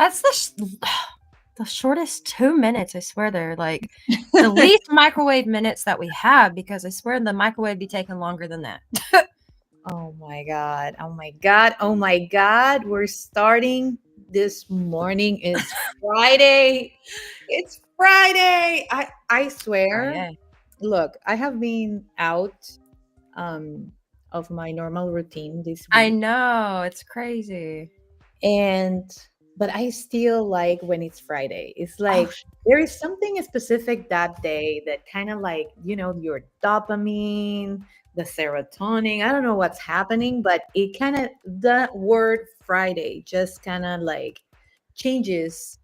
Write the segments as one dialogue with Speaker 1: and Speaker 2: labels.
Speaker 1: That's the shortest 2 minutes. I swear they're like the least microwave minutes that we have, because I swear the microwave be taking longer than that.
Speaker 2: Oh my God. Oh my God. Oh my God. We're starting this morning. It's Friday. It's Friday. I
Speaker 1: Oh
Speaker 2: swear.
Speaker 1: yeah.
Speaker 2: Look, I have been out um of my normal routine this
Speaker 1: I
Speaker 2: week,
Speaker 1: know, it's crazy.
Speaker 2: and but I still like when it's Friday. It's
Speaker 1: Oh,
Speaker 2: like there is something specific that day that kind of like, your dopamine, the serotonin. I don't know what's happening, but it kind of, the word Friday just kind of like changes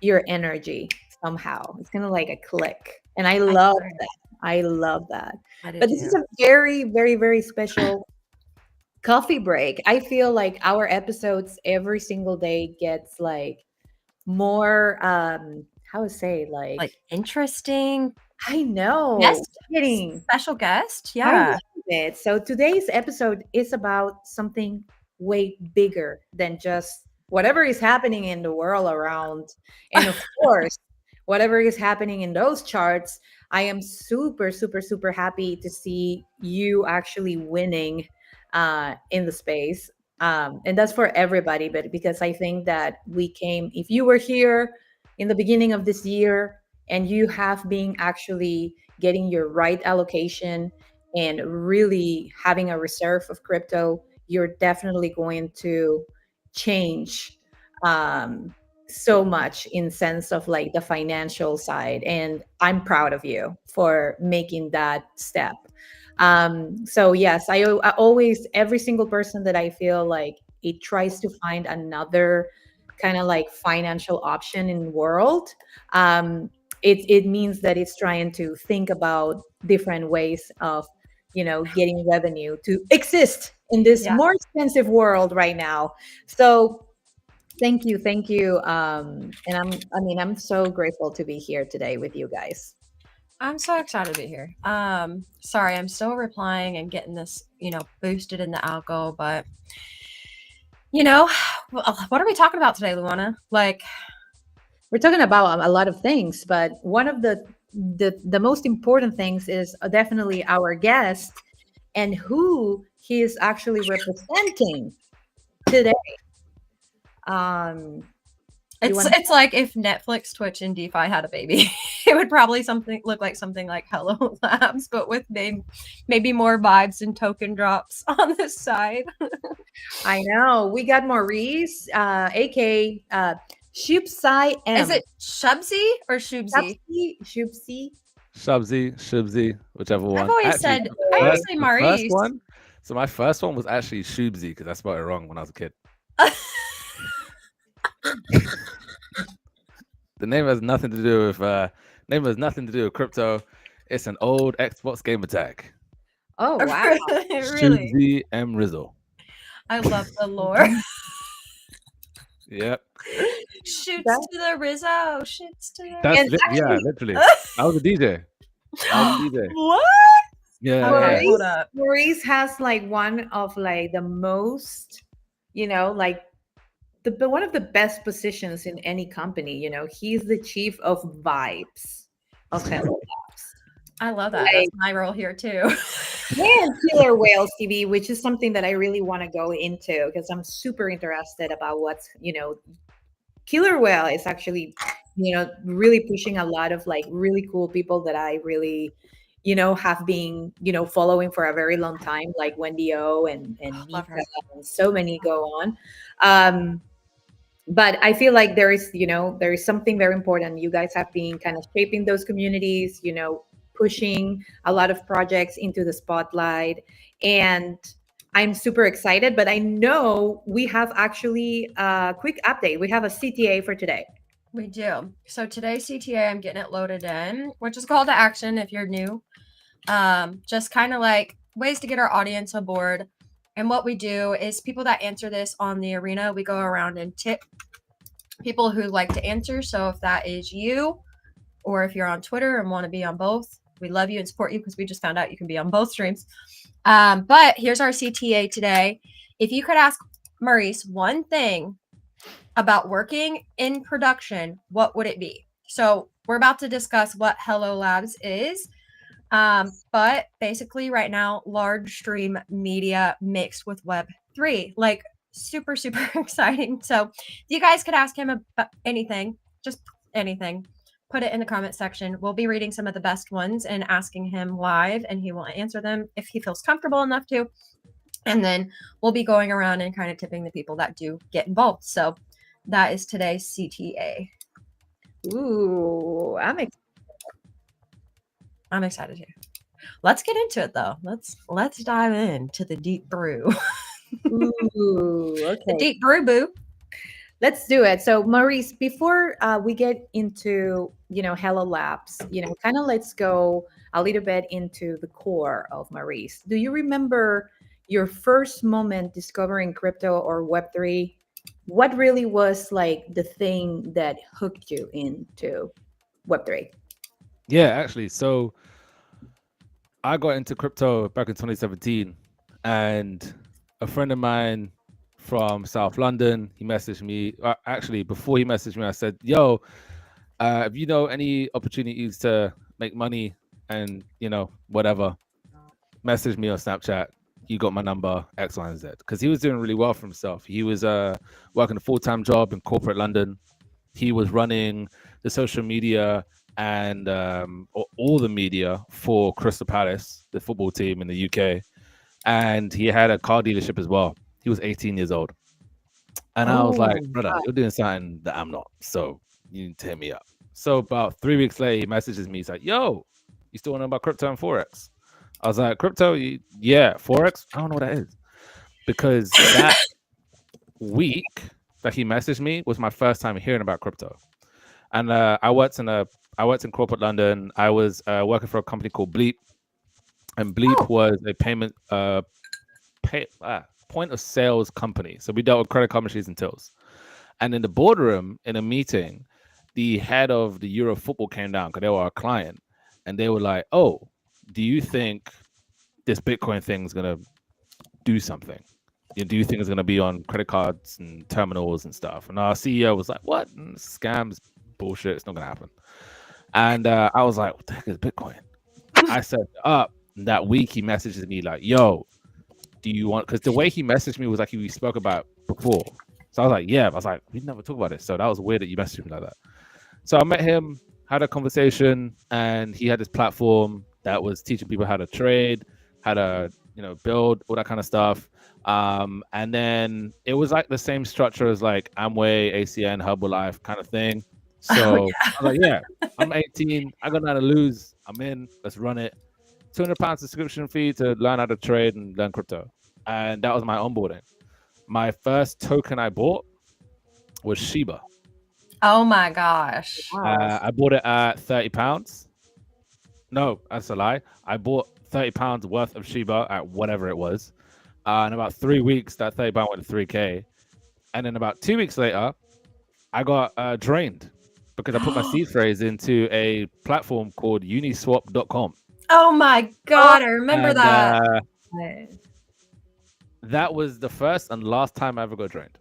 Speaker 2: your energy somehow. It's kind of like a click. And I
Speaker 1: I
Speaker 2: love
Speaker 1: swear.
Speaker 2: that. I love that.
Speaker 1: I do
Speaker 2: But this is
Speaker 1: too.
Speaker 2: a very, very, very special coffee break. I feel like our episodes every single day gets like more how to say, like,
Speaker 1: Like interesting
Speaker 2: I know,
Speaker 1: guest,
Speaker 2: getting
Speaker 1: special guest.
Speaker 2: I love
Speaker 1: Yeah.
Speaker 2: it. So today's episode is about something way bigger than just whatever is happening in the world around. And of course, whatever is happening in those charts, I am super, super, super happy to see you actually winning in the space. And that's for everybody, but because I think that we came, if you were here in the beginning of this year and you have been actually getting your right allocation and really having a reserve of crypto, you're definitely going to change so much in sense of like the financial side. And I'm proud of you for making that step. So yes, I always, every single person that I feel like it tries to find another kind of like financial option in the world, it means that it's trying to think about different ways of getting revenue to exist in this
Speaker 1: Yeah.
Speaker 2: more expensive world right now. So thank you, and I'm so grateful to be here today with you guys.
Speaker 1: I'm so excited to be here. Sorry, I'm still replying and getting this, boosted in the algo, but you know, what are we talking about today, Luana? Like,
Speaker 2: We're talking about a lot of things, but one of the most important things is definitely our guest and who he is actually representing today. um you
Speaker 1: it's
Speaker 2: want
Speaker 1: it's like if Netflix, Twitch, and DeFi had a baby, it would probably look like something like Hello Labs, but with maybe more vibes and token drops on this side.
Speaker 2: I know we got Maurice, aka Shubsai
Speaker 1: Is
Speaker 2: M.
Speaker 1: it Shubsy or Shubsy?
Speaker 2: Shubsy.
Speaker 3: Shubsy, Shubsy, whichever
Speaker 1: I've
Speaker 3: one.
Speaker 1: always
Speaker 3: Actually,
Speaker 1: said I always
Speaker 2: Hey.
Speaker 1: say
Speaker 3: the first
Speaker 1: Maurice.
Speaker 3: one. So my first one was actually Shubsy because I spelled it wrong when I was a kid. The name has nothing to do with crypto. It's an old Xbox game attack.
Speaker 2: Oh wow.
Speaker 1: Really,
Speaker 3: Shubsy M Rizzle.
Speaker 1: I love the lore.
Speaker 3: Yep.
Speaker 1: Shoots
Speaker 2: That-
Speaker 1: to the Rizzo. Shoots to the.
Speaker 2: and
Speaker 3: Yeah,
Speaker 2: actually,
Speaker 3: literally. I was a DJ. I was a DJ.
Speaker 1: What?
Speaker 3: Yeah,
Speaker 1: Okay,
Speaker 3: yeah.
Speaker 1: hold
Speaker 2: Maurice
Speaker 1: up.
Speaker 2: Maurice has like one of like the most, like one of the best positions in any company. He's the chief of vibes of Hello Labs.
Speaker 1: I love that. That's
Speaker 2: Like,
Speaker 1: my role here too.
Speaker 2: and Killer Whales TV, which is something that I really want to go into because I'm super interested about what's, Killer Whale is actually, really pushing a lot of like really cool people that I really, have been, following for a very long time, like Wendy O and
Speaker 1: Love
Speaker 2: Nika
Speaker 1: her.
Speaker 2: and so many go on. Um, but I feel like there is something very important. You guys have been kind of shaping those communities, pushing a lot of projects into the spotlight. And I'm super excited, but I know we have actually a quick update. We have a CTA for today.
Speaker 1: We do. So today's CTA, I'm getting it loaded in, which is call to action if you're new. Just kind of like ways to get our audience on board. And what we do is people that answer this on the arena, we go around and tip people who like to answer. So if that is you, or if you're on Twitter and want to be on both, we love you and support you because we just found out you can be on both streams. But here's our CTA today. If you could ask Maurice one thing about working in production, what would it be? So we're about to discuss what Hello Labs is. But basically right now, large stream media mixed with Web3, like super, super exciting. So you guys could ask him about anything, just anything. Put it in the comment section. We'll be reading some of the best ones and asking him live, and he will answer them if he feels comfortable enough to. And then we'll be going around and kind of tipping the people that do get involved. So that is today's CTA.
Speaker 2: Ooh,
Speaker 1: I'm excited too. Let's get into it though. Let's dive into the deep brew.
Speaker 2: Ooh, okay.
Speaker 1: The deep brew boo.
Speaker 2: Let's do it. So, Maurice, before we get into, Hello Labs, kind of let's go a little bit into the core of Maurice. Do you remember your first moment discovering crypto or Web3? What really was like the thing that hooked you into Web3?
Speaker 3: Yeah, actually. So I got into crypto back in 2017, and a friend of mine from South London, he messaged me. Actually, before he messaged me, I said, "Yo, if you know any opportunities to make money and whatever, message me on Snapchat. You got my number, X, Y, and Z." Because he was doing really well for himself. He was working a full-time job in corporate London. He was running the social media and all the media for Crystal Palace, the football team in the UK. And he had a car dealership as well. He was 18 years old. And I was like, brother, you're doing something that I'm not. So you need to hit me up. So about 3 weeks later, he messages me. He's like, yo, you still want to know about crypto and Forex? I was like, crypto? Yeah, Forex? I don't know what that is. Because that week that he messaged me was my first time hearing about crypto. And I worked in corporate London. I was working for a company called Bleep. And Bleep was a payment point of sales company. So we dealt with credit card machines and tills. And in the boardroom, in a meeting, the head of the Euro football came down because they were our client. And they were like, oh, do you think this Bitcoin thing is going to do something? Do you think it's going to be on credit cards and terminals and stuff? And our CEO was like, what? Scams, bullshit. It's not going to happen. And I was like, what the heck is Bitcoin? I set it up. That week, he messages me like, yo, do you want, because the way he messaged me was like we spoke about before. So I was like, yeah. I was like, we never talk about this. So that was weird that you messaged me like that. So I met him, had a conversation, and he had this platform that was teaching people how to trade, how to, build, all that kind of stuff. And then it was like the same structure as like Amway, ACN, Herbalife kind of thing. So I was like, yeah, I'm 18. I got nothing to lose. I'm in. Let's run it. £200 subscription fee to learn how to trade and learn crypto. And that was my onboarding. My first token I bought was Shiba.
Speaker 1: Oh my gosh.
Speaker 3: I bought it at £30. No, that's a lie. I bought £30 worth of Shiba at whatever it was. In about 3 weeks, that £30 went to 3K. And then about 2 weeks later, I got drained because I put my seed phrase into a platform called uniswap.com.
Speaker 1: Oh my God, I remember that.
Speaker 3: That was the first and last time I ever got drained.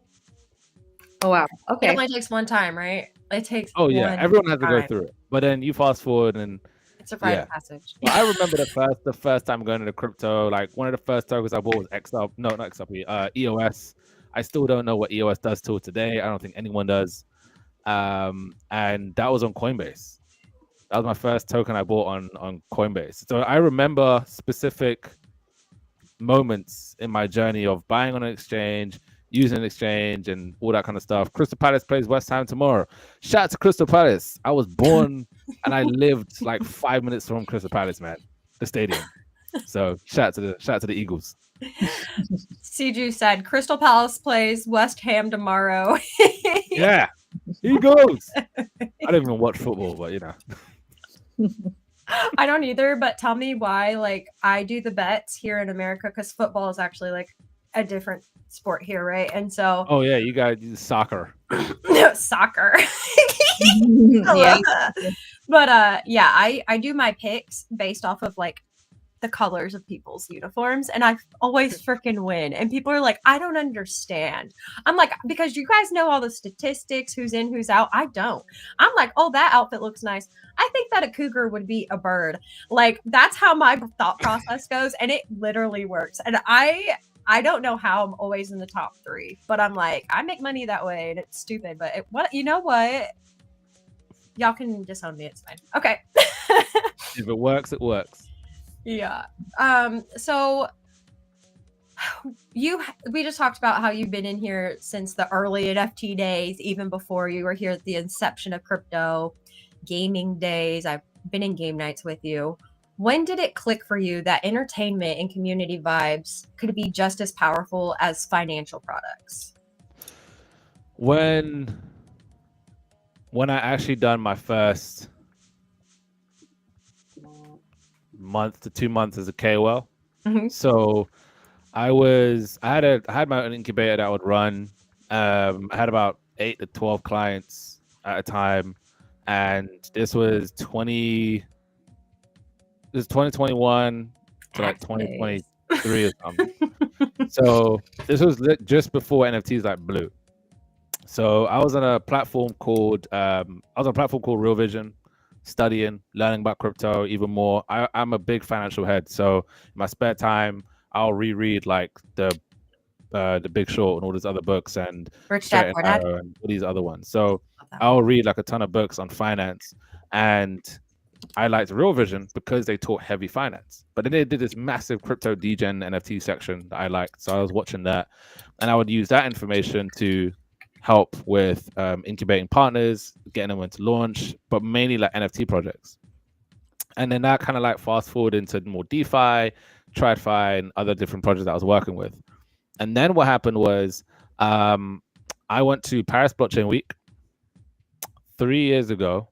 Speaker 2: Oh, wow. Okay.
Speaker 1: It only takes one time, right? It takes
Speaker 3: everyone has to go through it. But then you fast forward and
Speaker 1: it's a rite of passage.
Speaker 3: Well, I remember the first time going into crypto, like one of the first tokens I bought was XRP. No, not XRP, EOS. I still don't know what EOS does till today. I don't think anyone does. And that was on Coinbase. That was my first token I bought on Coinbase. So I remember specific moments in my journey of buying on an exchange, using an exchange, and all that kind of stuff. Crystal Palace plays West Ham tomorrow. Shout out to Crystal Palace. I was born and I lived like 5 minutes from Crystal Palace, man, the stadium. So shout out to the Eagles.
Speaker 1: CJ said Crystal Palace plays West Ham tomorrow.
Speaker 3: Yeah, Eagles. I don't even watch football, but
Speaker 1: I don't either, but tell me why. Like, I do the bets here in America because football is actually like a different sport here, right? And so,
Speaker 3: oh yeah, you guys use soccer.
Speaker 1: Soccer.
Speaker 2: Yeah.
Speaker 1: But yeah, I do my picks based off of like the colors of people's uniforms, and I always freaking win. And people are like, I don't understand. I'm like, because you guys know all the statistics, who's in, who's out. I don't. I'm like, oh, that outfit looks nice. I think that a cougar would be a bird. Like, that's how my thought process goes, and it literally works. And I don't know how I'm always in the top 3, but I'm like, I make money that way, and it's stupid. But what, you know what? Y'all can disown me. It's fine. Okay.
Speaker 3: If it works, it works.
Speaker 1: Yeah. So we just talked about how you've been in here since the early NFT days, even before you were here at the inception of crypto, gaming days. I've been in game nights with you. When did it click for you that entertainment and community vibes could be just as powerful as financial products?
Speaker 3: When I actually done my first month to 2 months as a KOL.
Speaker 1: Mm-hmm.
Speaker 3: So I had my own incubator that I would run. I had about 8 to 12 clients at a time, and this was 2021 to like 2023 or something. So this was just before NFTs like blew. So I was on a platform called Real Vision, studying, learning about crypto even more. I'm a big financial head, so in my spare time, I'll reread like the Big Short and all these other books and
Speaker 1: Rich Dad Poor Dad
Speaker 3: and all these other ones. So I'll read like a ton of books on finance, and I liked Real Vision because they taught heavy finance. But then they did this massive crypto degen NFT section that I liked, so I was watching that, and I would use that information to help with incubating partners, getting them into launch, but mainly like NFT projects. And then that kind of like fast forward into more DeFi, TradFi, and other different projects that I was working with. And then what happened was I went to Paris Blockchain Week 3 years ago.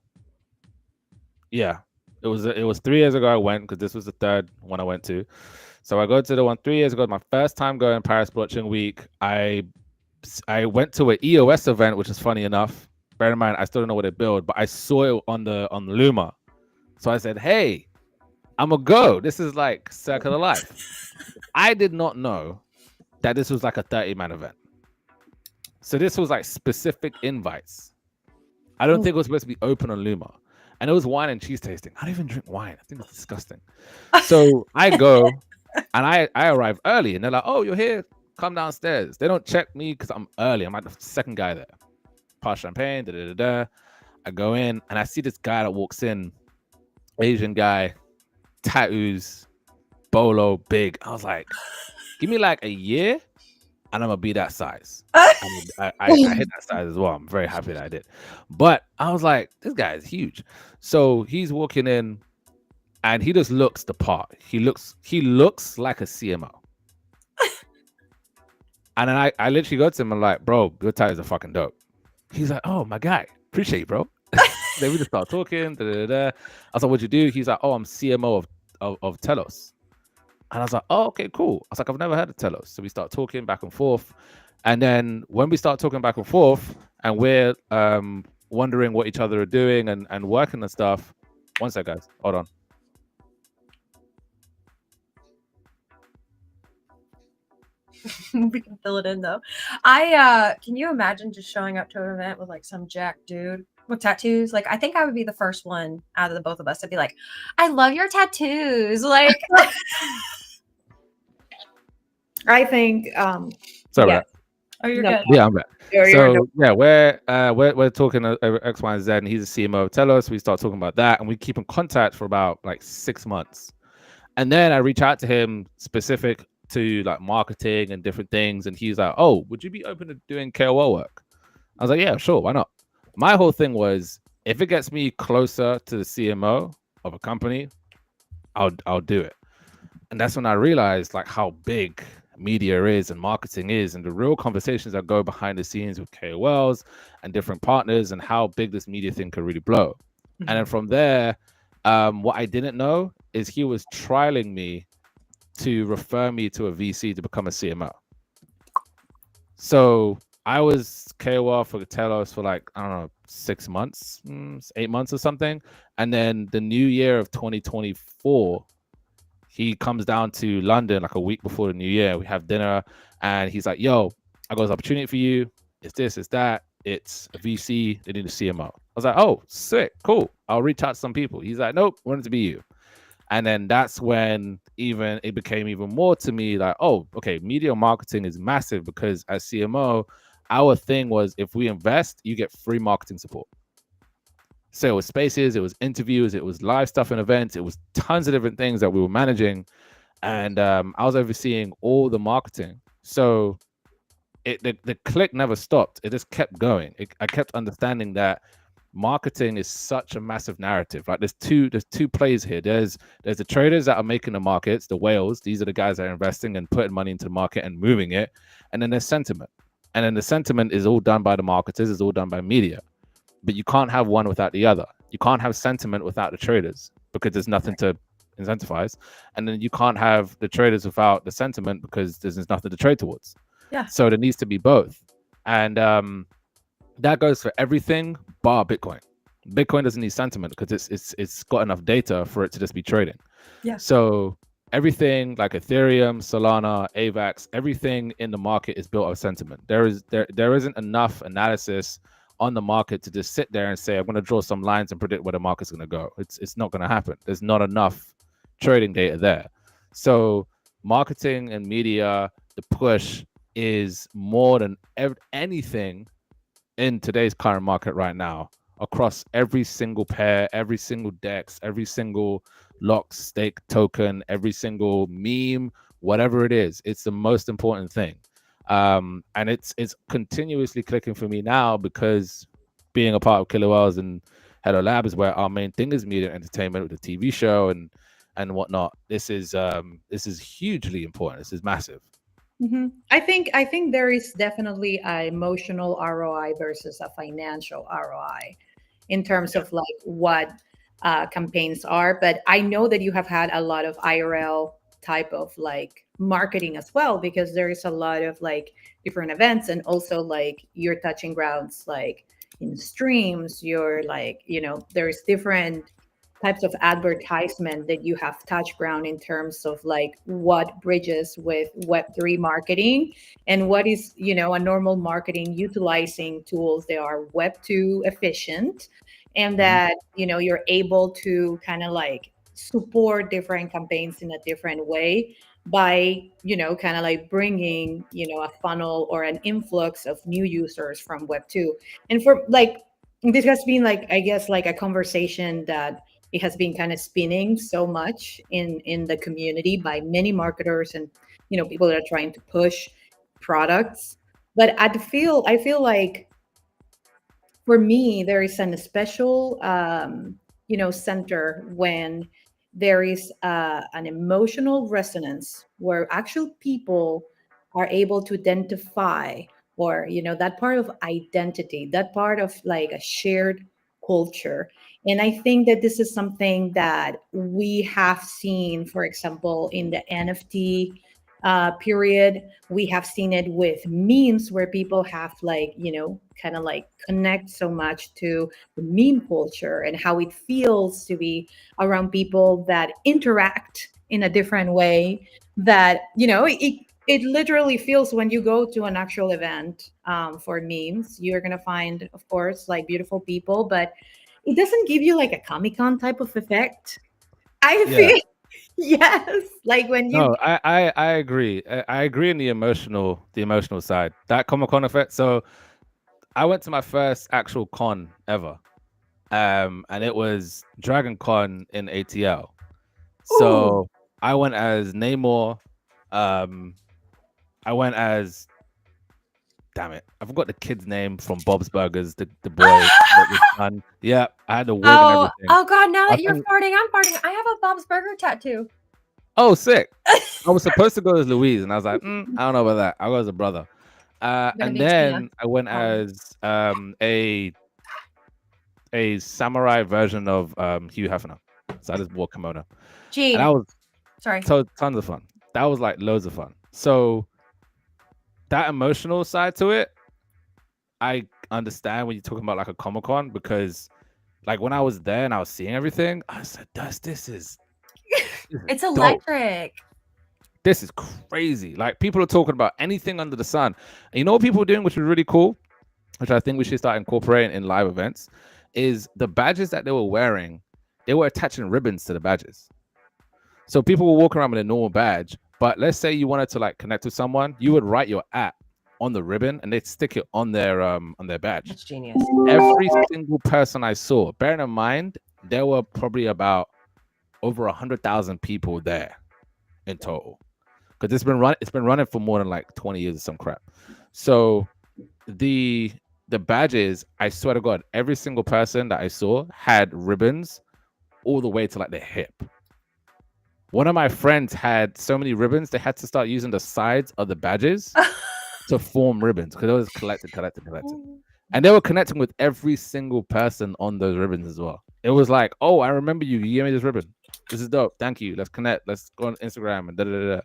Speaker 3: Yeah, it was 3 years ago I went, because this was the third one I went to. So I go to the one 3 years ago, my first time going to Paris Blockchain Week. I went to an EOS event, which is funny enough. Bear in mind, I still don't know what they build, but I saw it on the Luma. So I said, hey, I'm gonna go. This is like Circle of Life. I did not know that this was like a 30-man event. So this was like specific invites. I don't think it was supposed to be open on Luma. And it was wine and cheese tasting. I don't even drink wine. I think it's disgusting. So I go and I arrive early, and they're like, oh, you're here? Come downstairs. They don't check me because I'm early. I'm like the second guy there. Pass champagne, I go in and I see this guy that walks in, Asian guy, tattoos, bolo, big. I was like, give me like a year and I'm gonna be that size. I hit that size as well. I'm very happy that I did. But I was like, this guy is huge. So he's walking in and he just looks the part. He looks like a CMO. And then I literally go to him and like, bro, your tattoos are fucking dope. He's like, oh, my guy, appreciate you, bro. Then we just start talking. I was like, what'd you do? He's like, oh, I'm CMO of Telos. And I was like, oh, okay, cool. I was like, I've never heard of Telos. So we start talking back and forth. And then when we start talking back and forth and we're wondering what each other are doing and working and stuff. One sec, guys. Hold on.
Speaker 1: We can fill it in though. Can you imagine just showing up to an event with like some jack dude with tattoos? Like, I think I would be the first one out of the both of us to be like, I love your tattoos. Like,
Speaker 2: I think
Speaker 3: Sorry
Speaker 2: yeah.
Speaker 3: about that.
Speaker 1: Oh, you're
Speaker 2: No.
Speaker 1: good.
Speaker 3: Yeah, I'm back.
Speaker 2: You're
Speaker 3: Yeah, we're talking X, Y, and Z, and he's a CMO of Telos. We start talking about that, and we keep in contact for about like 6 months. And then I reach out to him specific to like marketing and different things, and he's like, oh, would you be open to doing KOL work? I was like, yeah, sure, why not? My whole thing was, if it gets me closer to the CMO of a company, I'll do it. And that's when I realized like how big media is and marketing is, and the real conversations that go behind the scenes with KOLs and different partners, and how big this media thing could really blow. Mm-hmm. And then from there, what I didn't know is he was trialing me to refer me to a VC to become a CMO. So I was KOL for Telos for like, I don't know, 6 months, 8 months or something. And then the new year of 2024, he comes down to London like a week before the new year. We have dinner, and he's like, "Yo, I got this opportunity for you. It's this, it's that. It's a VC. They need a CMO." I was like, "Oh, sick, cool. I'll reach out to some people." He's like, "Nope, want it to be you." And then that's when even it became even more to me like, oh, okay, media marketing is massive, because as CMO, our thing was, if we invest, you get free marketing support. So it was spaces, it was interviews, it was live stuff and events, it was tons of different things that we were managing. And I was overseeing all the marketing. So the click never stopped. It just kept going. I kept understanding that marketing is such a massive narrative. Like there's two plays here. There's the traders that are making the markets, the whales. These are the guys that are investing and putting money into the market and moving it. And then there's sentiment. And then the sentiment is all done by the marketers, is all done by media. But you can't have one without the other. You can't have sentiment without the traders, because there's nothing to incentivize. And then you can't have the traders without the sentiment, because there's nothing to trade towards.
Speaker 1: Yeah.
Speaker 3: So there needs to be both. And that goes for everything bar Bitcoin. Bitcoin doesn't need sentiment, because it's got enough data for it to just be trading.
Speaker 1: Yeah.
Speaker 3: So everything like Ethereum, Solana, AVAX, everything in the market is built of sentiment. There isn't enough analysis on the market to just sit there and say, I'm going to draw some lines and predict where the market's going to go. It's not going to happen. There's not enough trading data there. So marketing and media, the push is more than anything in today's current market right now, across every single pair, every single DEX, every single lock, stake token, every single meme, whatever it is. It's the most important thing. And it's continuously clicking for me now, because being a part of Killer Whales and Hello Lab is where our main thing is media and entertainment with the TV show and whatnot. This is hugely important. This is massive.
Speaker 2: Mm-hmm. I think there is definitely an emotional ROI versus a financial ROI in terms of like what campaigns are. But I know that you have had a lot of IRL type of like marketing as well, because there is a lot of like different events, and also like you're touching grounds like in streams. You're like, there's different types of advertisement that you have touch ground in terms of like what bridges with Web3 marketing, and what is, a normal marketing utilizing tools that are Web2 efficient, and that, you're able to kind of like support different campaigns in a different way by, kind of like bringing, a funnel or an influx of new users from Web2. And for like, this has been like, I guess, like a conversation that it has been kind of spinning so much in the community by many marketers and people that are trying to push products. But I feel like for me there is an special center when there is an emotional resonance where actual people are able to identify, or that part of identity, that part of like a shared culture. And I think that this is something that we have seen, for example, in the NFT period. We have seen it with memes where people have like, kind of like connect so much to the meme culture and how it feels to be around people that interact in a different way, that, it literally feels when you go to an actual event for memes, you're going to find, of course, like beautiful people, but it doesn't give you like a Comic-Con type of effect. I feel, yes, like when you.
Speaker 3: No, I agree. I agree in the emotional side. That Comic-Con effect. So I went to my first actual con ever. And it was Dragon Con in ATL. So
Speaker 2: Ooh.
Speaker 3: I went as Namor. I went as, damn it, I forgot the kid's name from Bob's Burgers, the boy, the son. Yeah, I had the wig and everything.
Speaker 1: Oh God! Now that
Speaker 3: I
Speaker 1: you're
Speaker 3: think-
Speaker 1: farting, I'm farting. I have a Bob's Burger tattoo.
Speaker 3: Oh, sick. I was supposed to go as Louise, and I was like, I don't know about that. I'll go as a brother. And
Speaker 1: be
Speaker 3: then
Speaker 1: Tina.
Speaker 3: I went as a samurai version of Hugh Hefner. So I just wore kimono.
Speaker 1: Gee,
Speaker 3: And that was
Speaker 1: sorry.
Speaker 3: tons of fun. That was like loads of fun. So that emotional side to it, I understand when you're talking about like a Comic-Con, because like when I was there and I was seeing everything, I said, this is
Speaker 1: It's
Speaker 3: Dope.
Speaker 1: electric.
Speaker 3: This is crazy. Like, people are talking about anything under the sun. And you know what people are doing, which is really cool, which I think we should start incorporating in live events, is the badges that they were wearing, they were attaching ribbons to the badges. So people will walk around with a normal badge, but let's say you wanted to like connect with someone, you would write your app on the ribbon and they'd stick it on their badge.
Speaker 1: That's genius.
Speaker 3: Every single person I saw, bearing in mind, there were probably about over 100,000 people there in total. Because it's been running for more than like 20 years or some crap. So the badges, I swear to God, every single person that I saw had ribbons all the way to like their hip. One of my friends had so many ribbons, they had to start using the sides of the badges to form ribbons because it was collected. And they were connecting with every single person on those ribbons as well. It was like, oh, I remember you. You gave me this ribbon. This is dope. Thank you. Let's connect. Let's go on Instagram and da-da-da-da.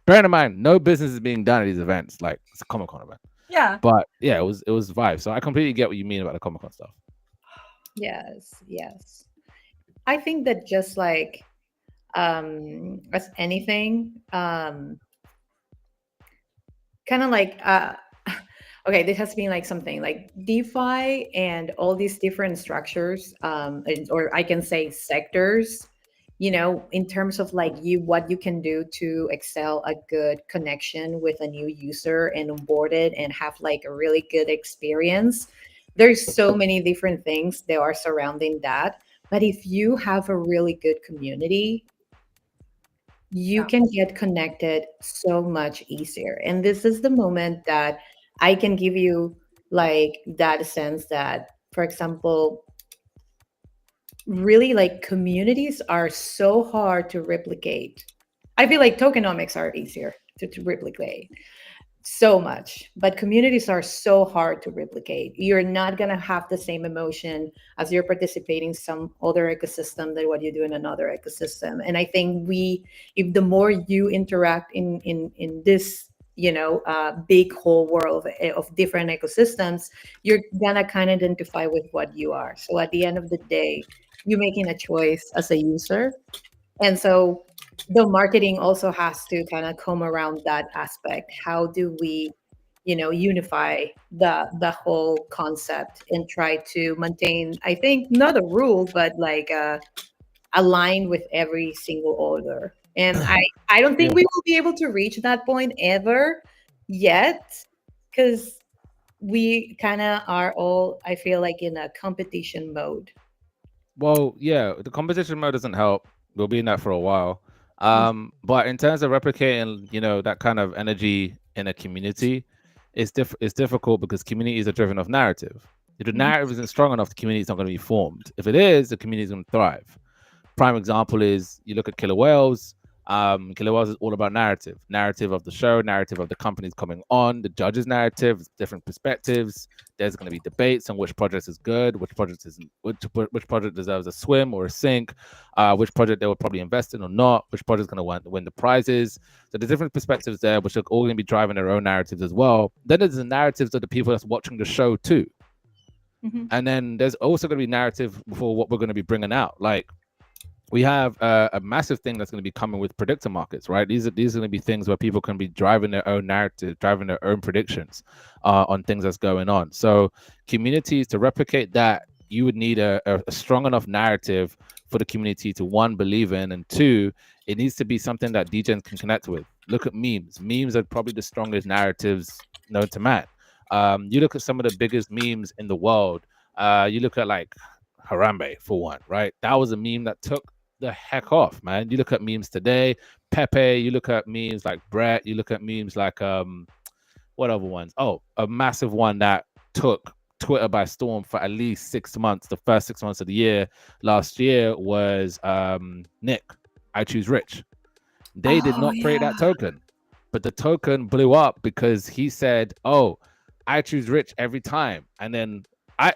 Speaker 3: Bear in mind, no business is being done at these events. Like, it's a Comic-Con event.
Speaker 1: Yeah.
Speaker 3: But yeah, it was Viiibes. So I completely get what you mean about the Comic-Con stuff.
Speaker 2: Yes. I think that just like as anything, kind of like okay, this has been like something like DeFi and all these different structures, or I can say sectors, in terms of like what you can do to excel a good connection with a new user and onboard it and have like a really good experience. There's so many different things that are surrounding that. But if you have a really good community, you can get connected so much easier. And this is the moment that I can give you like that sense that, for example, really like communities are so hard to replicate. I feel like tokenomics are easier to replicate so much, but communities are so hard to replicate. You're not going to have the same emotion as you're participating in some other ecosystem than what you do in another ecosystem. And I think if the more you interact in this big whole world of different ecosystems, you're gonna kind of identify with what you are. So at the end of the day, you're making a choice as a user. And so the marketing also has to kind of come around that aspect. How do we, unify the whole concept and try to maintain, I think, not a rule, but like align with every single order. And I don't think we will be able to reach that point ever yet, because we kind of are all, I feel like, in a competition mode.
Speaker 3: Well, yeah, the competition mode doesn't help. We'll be in that for a while. But in terms of replicating, that kind of energy in a community, it's difficult because communities are driven off narrative. If the narrative isn't strong enough, the community is not going to be formed. If it is, the community is going to thrive. Prime example is you look at Killer Whales. Killer Whales is all about narrative of the show, narrative of the companies coming on, the judges' narrative, different perspectives. There's going to be debates on which project is good, which project isn't, which project deserves a swim or a sink, which project they will probably invest in or not, which project is going to win the prizes. So there's different perspectives there, which are all going to be driving their own narratives as well. Then there's the narratives of the people that's watching the show too. And then there's also going to be narrative for what we're going to be bringing out. Like, we have a massive thing that's going to be coming with predictor markets, right? These are going to be things where people can be driving their own narrative, driving their own predictions on things that's going on. So communities, to replicate that, you would need a strong enough narrative for the community to, one, believe in, and two, it needs to be something that DJs can connect with. Look at memes. Memes are probably the strongest narratives known to man. You look at some of the biggest memes in the world. You look at like Harambe, for one, right? That was a meme that took the heck off, man. You look at memes today, Pepe, you look at memes like Brett, you look at memes like what other ones? Oh, a massive one that took Twitter by storm for at least 6 months. The first 6 months of the year last year was Nick, I Choose Rich. They did not create that token, but the token blew up because he said, oh, I choose rich every time. And then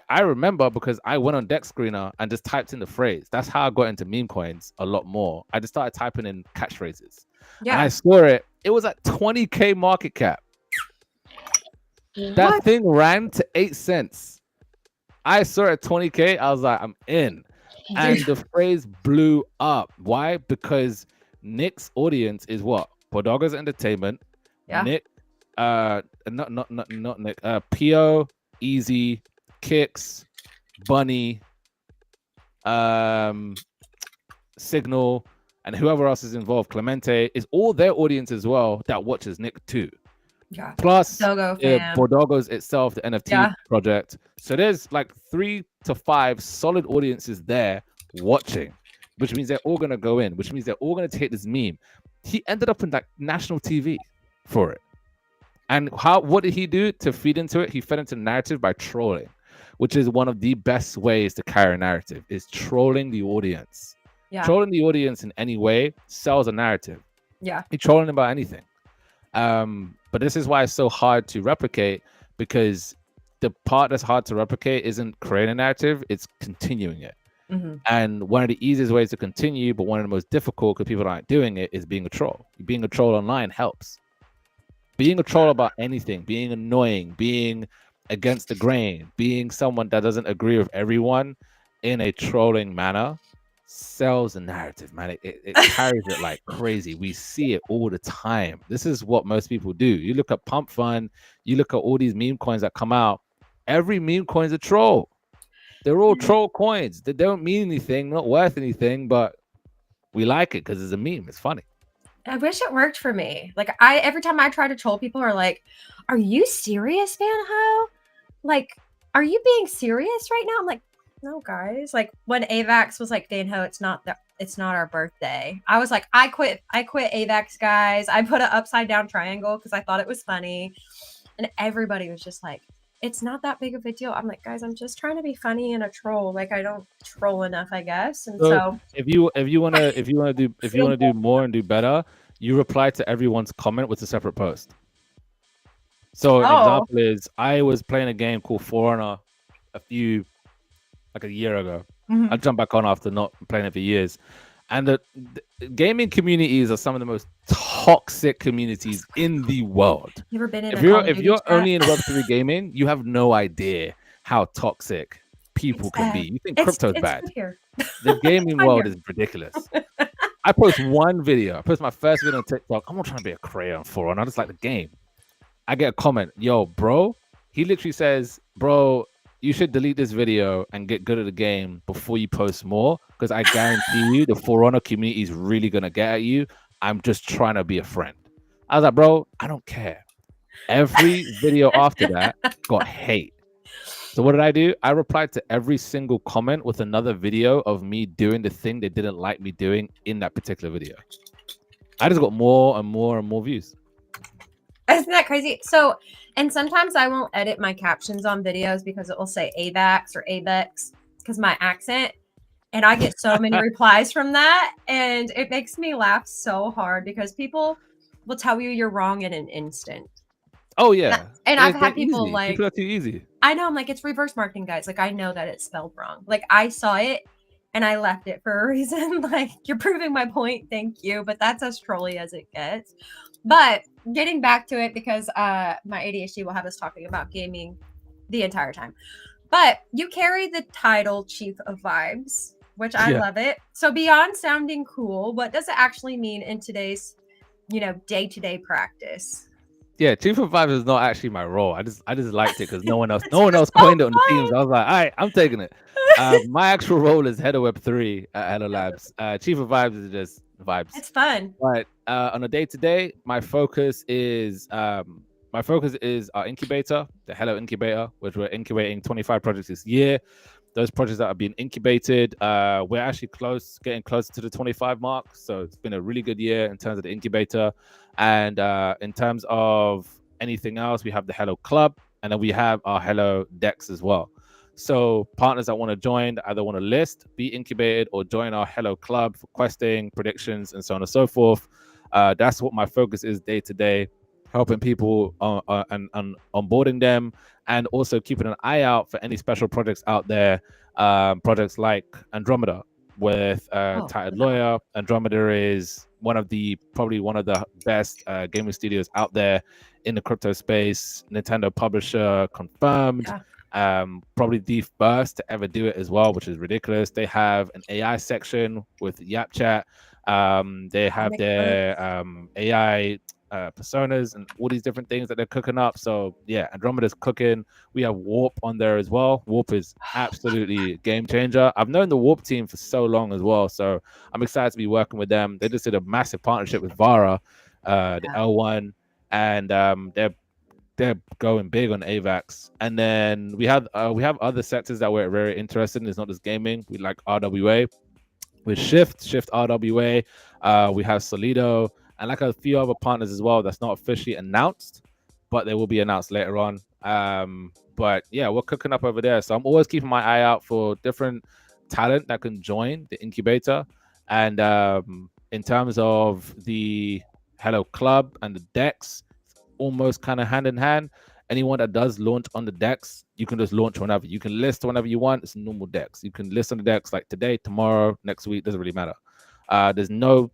Speaker 3: I remember, because I went on Deck Screener and just typed in the phrase. That's how I got into meme coins a lot more. I just started typing in catchphrases. Yeah. And I saw it. It was at 20K market cap. That thing ran to 8 cents. I saw it at 20K. I was like, I'm in. And the phrase blew up. Why? Because Nick's audience is what? Podoggers Entertainment.
Speaker 1: Yeah.
Speaker 3: Nick, not Nick. Pio, Easy, Kicks, Bunny, Signal, and whoever else is involved, Clemente, is all their audience as well that watches Nick too.
Speaker 1: Yeah.
Speaker 3: Plus
Speaker 1: Dogo fam.
Speaker 3: Bordoggos itself, the NFT
Speaker 1: Yeah.
Speaker 3: project. So there's like 3 to 5 solid audiences there watching, which means they're all gonna go in, which means they're all gonna take this meme. He ended up in like national TV for it. And what did he do to feed into it? He fed into the narrative by trolling, which is one of the best ways to carry a narrative, is trolling the audience.
Speaker 1: Yeah.
Speaker 3: Trolling the audience in any way sells a narrative.
Speaker 1: Yeah.
Speaker 3: You're trolling about anything. But this is why it's so hard to replicate, because the part that's hard to replicate isn't creating a narrative, it's continuing it.
Speaker 1: Mm-hmm.
Speaker 3: And one of the easiest ways to continue, but one of the most difficult because people aren't doing it, is being a troll. Being a troll online helps. Being a troll about anything, being annoying, being against the grain, being someone that doesn't agree with everyone in a trolling manner sells a narrative, man. It carries it like crazy. We see it all the time. This is what most people do. You look at Pump Fun, you look at all these meme coins that come out. Every meme coin's a troll. They're all troll coins. They don't mean anything, not worth anything, but we like it because it's a meme. It's funny.
Speaker 1: I wish it worked for me. Like every time I try to troll, people are like, "Are you serious, Vanho? Like, are you being serious right now?" I'm like, "No, guys." Like when Avax was like, "Vanho, it's not our birthday." I was like, I quit Avax, guys. I put an upside down triangle because I thought it was funny, and everybody was just like, "It's not that big of a deal." I'm like, guys, I'm just trying to be funny and a troll. Like I don't troll enough, I guess. And so
Speaker 3: if you want to do more and do better, you reply to everyone's comment with a separate post. So an example is, I was playing a game called For Honor a year ago.
Speaker 1: Mm-hmm.
Speaker 3: I jumped back on after not playing it for years. And the gaming communities are some of the most toxic communities in the world.
Speaker 1: You ever been in
Speaker 3: if you're only in Web3 gaming, you have no idea how toxic people can be. You think crypto's bad. The gaming world is ridiculous. I post one video. I post my first video on TikTok. I'm not trying to be a creator on For Honor. I just like the game. I get a comment, "Yo, bro." He literally says, "Bro, you should delete this video and get good at the game before you post more, because I guarantee you the For Honor community is really going to get at you. I'm just trying to be a friend." I was like, "Bro, I don't care." Every video after that got hate. So what did I do? I replied to every single comment with another video of me doing the thing they didn't like me doing in that particular video. I just got more and more and more views.
Speaker 1: Isn't that crazy? So, and sometimes I won't edit my captions on videos because it will say AVAX or ABEX because my accent. And I get so many replies from that. And it makes me laugh so hard because people will tell you you're wrong in an instant.
Speaker 3: Oh, yeah.
Speaker 1: And I've had people
Speaker 3: easy.
Speaker 1: like,
Speaker 3: people are too easy.
Speaker 1: I know, I'm like, it's reverse marketing, guys. Like, I know that it's spelled wrong. Like, I saw it and I left it for a reason. Like, you're proving my point. Thank you. But that's as trolly as it gets. But getting back to it, because my ADHD will have us talking about gaming the entire time. But you carry the title Chief of Viiibes, which I love it. So beyond sounding cool, what does it actually mean in today's, day-to-day practice?
Speaker 3: Yeah, Chief of Viiibes is not actually my role. I just liked it because no one else coined it on the teams. I was like, all right, I'm taking it. My actual role is head of Web3 at Hello Labs. Chief of Viiibes is just vibes.
Speaker 1: It's fun.
Speaker 3: But on a day-to-day, my focus is our incubator, the Hello Incubator, which we're incubating 25 projects this year. Those projects that are being incubated, we're actually getting closer to the 25 mark. So it's been a really good year in terms of the incubator. And in terms of anything else, we have the Hello Club, and then we have our Hello Decks as well. So partners that want to join, either want to list, be incubated, or join our Hello Club for questing, predictions, and so on and so forth. That's what my focus is day to day, helping people and onboarding them, and also keeping an eye out for any special projects out there. Projects like Andromeda with Titled Lawyer. Andromeda is probably one of the best gaming studios out there in the crypto space. Nintendo publisher confirmed. Probably the first to ever do it as well, which is ridiculous. They have an AI section with Yap Chat. They have their AI personas and all these different things that they're cooking up. So yeah, Andromeda's cooking. We have Warp on there as well. Warp is absolutely a game changer. I've known the Warp team for so long as well, so I'm excited to be working with them. They just did a massive partnership with Vara, the L1, and they're going big on AVAX. And then we have other sectors that we're very interested in. It's not just gaming. We like RWA with Shift RWA. We have Solido and like a few other partners as well that's not officially announced, but they will be announced later on. But yeah, we're cooking up over there. So I'm always keeping my eye out for different talent that can join the incubator. And in terms of the Hello Club and the decks, almost kind of hand in hand. Anyone that does launch on the decks, you can just launch whenever. You can list whenever you want. It's normal decks. You can list on the decks like today, tomorrow, next week. Doesn't really matter. There's no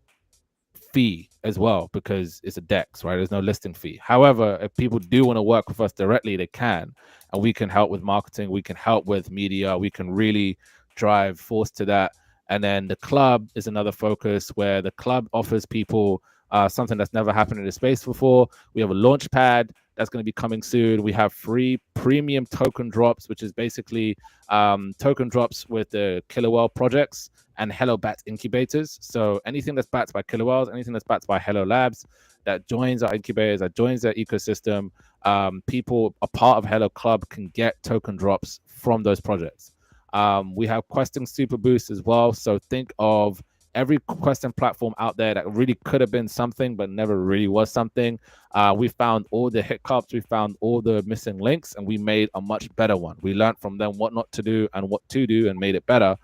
Speaker 3: fee as well because it's a dex, right? There's no listing fee. However, if people do want to work with us directly, they can, and we can help with marketing. We can help with media. We can really drive force to that. And then the club is another focus where the club offers people something that's never happened in the space before. We have a launch pad that's going to be coming soon. We have free premium token drops, which is basically token drops with the Killer Whale projects and Hello Bat incubators. So anything that's backed by Killer Whales, anything that's backed by Hello Labs, that joins our incubators, that joins their ecosystem, people a part of Hello Club can get token drops from those projects. We have questing super boost as well. So think of every question platform out there that really could have been something but never really was something. We found all the hiccups, we found all the missing links, and we made a much better one. We learned from them what not to do and what to do and made it better.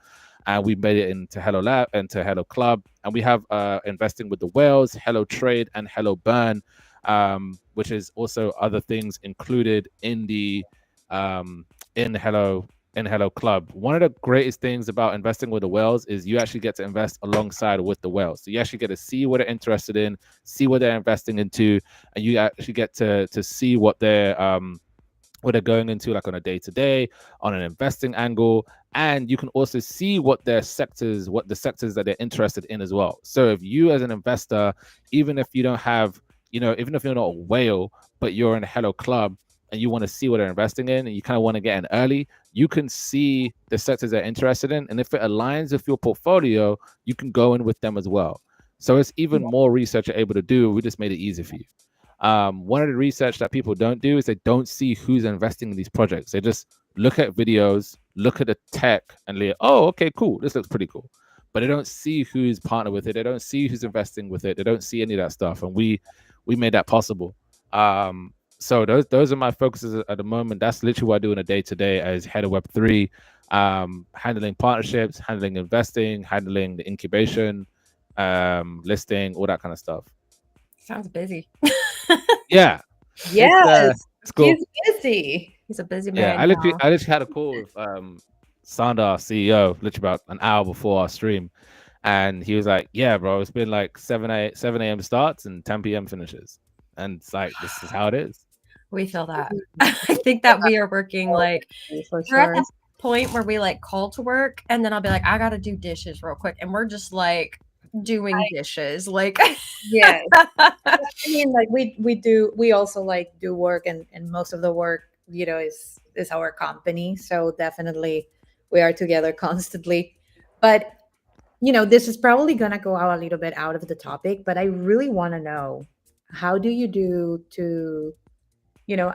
Speaker 3: And we made it into Hello Lab and to Hello Club. And we have investing with the whales, Hello Trade, and Hello Burn, which is also other things included in the Hello Club. One of the greatest things about investing with the whales is you actually get to invest alongside with the whales. So you actually get to see what they're interested in, see what they're investing into, and you actually get to see what they're going into, like on a day-to-day, on an investing angle. And you can also see what the sectors that they're interested in as well. So if you as an investor, even if you don't have, even if you're not a whale, but you're in a Hello Club and you want to see what they're investing in and you kind of want to get in early, you can see the sectors they're interested in. And if it aligns with your portfolio, you can go in with them as well. So it's even more research you're able to do. We just made it easy for you. One of the research that people don't do is they don't see who's investing in these projects. They just look at videos, look at the tech, and they're, oh, okay, cool. This looks pretty cool. But they don't see who's partnered with it. They don't see who's investing with it. They don't see any of that stuff. And we made that possible. So those are my focuses at the moment. That's literally what I do in a day-to-day as head of Web3, handling partnerships, handling investing, handling the incubation, listing, all that kind of stuff.
Speaker 1: Sounds busy.
Speaker 3: Yeah.
Speaker 2: Yes,
Speaker 3: it's cool.
Speaker 2: he's busy.
Speaker 1: He's a busy man.
Speaker 3: Yeah, I literally had a call with Sandar, CEO, literally about an hour before our stream. And he was like, yeah, bro, it's been like 7 a.m. starts and 10 p.m. finishes. And it's like, this is how it is.
Speaker 1: We feel that. I think that we are working like
Speaker 2: For
Speaker 1: we're at
Speaker 2: sure.
Speaker 1: the point where we like call to work and then I'll be like, I gotta do dishes real quick. And we're just like doing dishes. Like
Speaker 2: Yes. I mean, like we also like do work, and most of the work, is our company. So definitely we are together constantly. But this is probably gonna go out a little bit out of the topic, but I really want to know, how do you do to,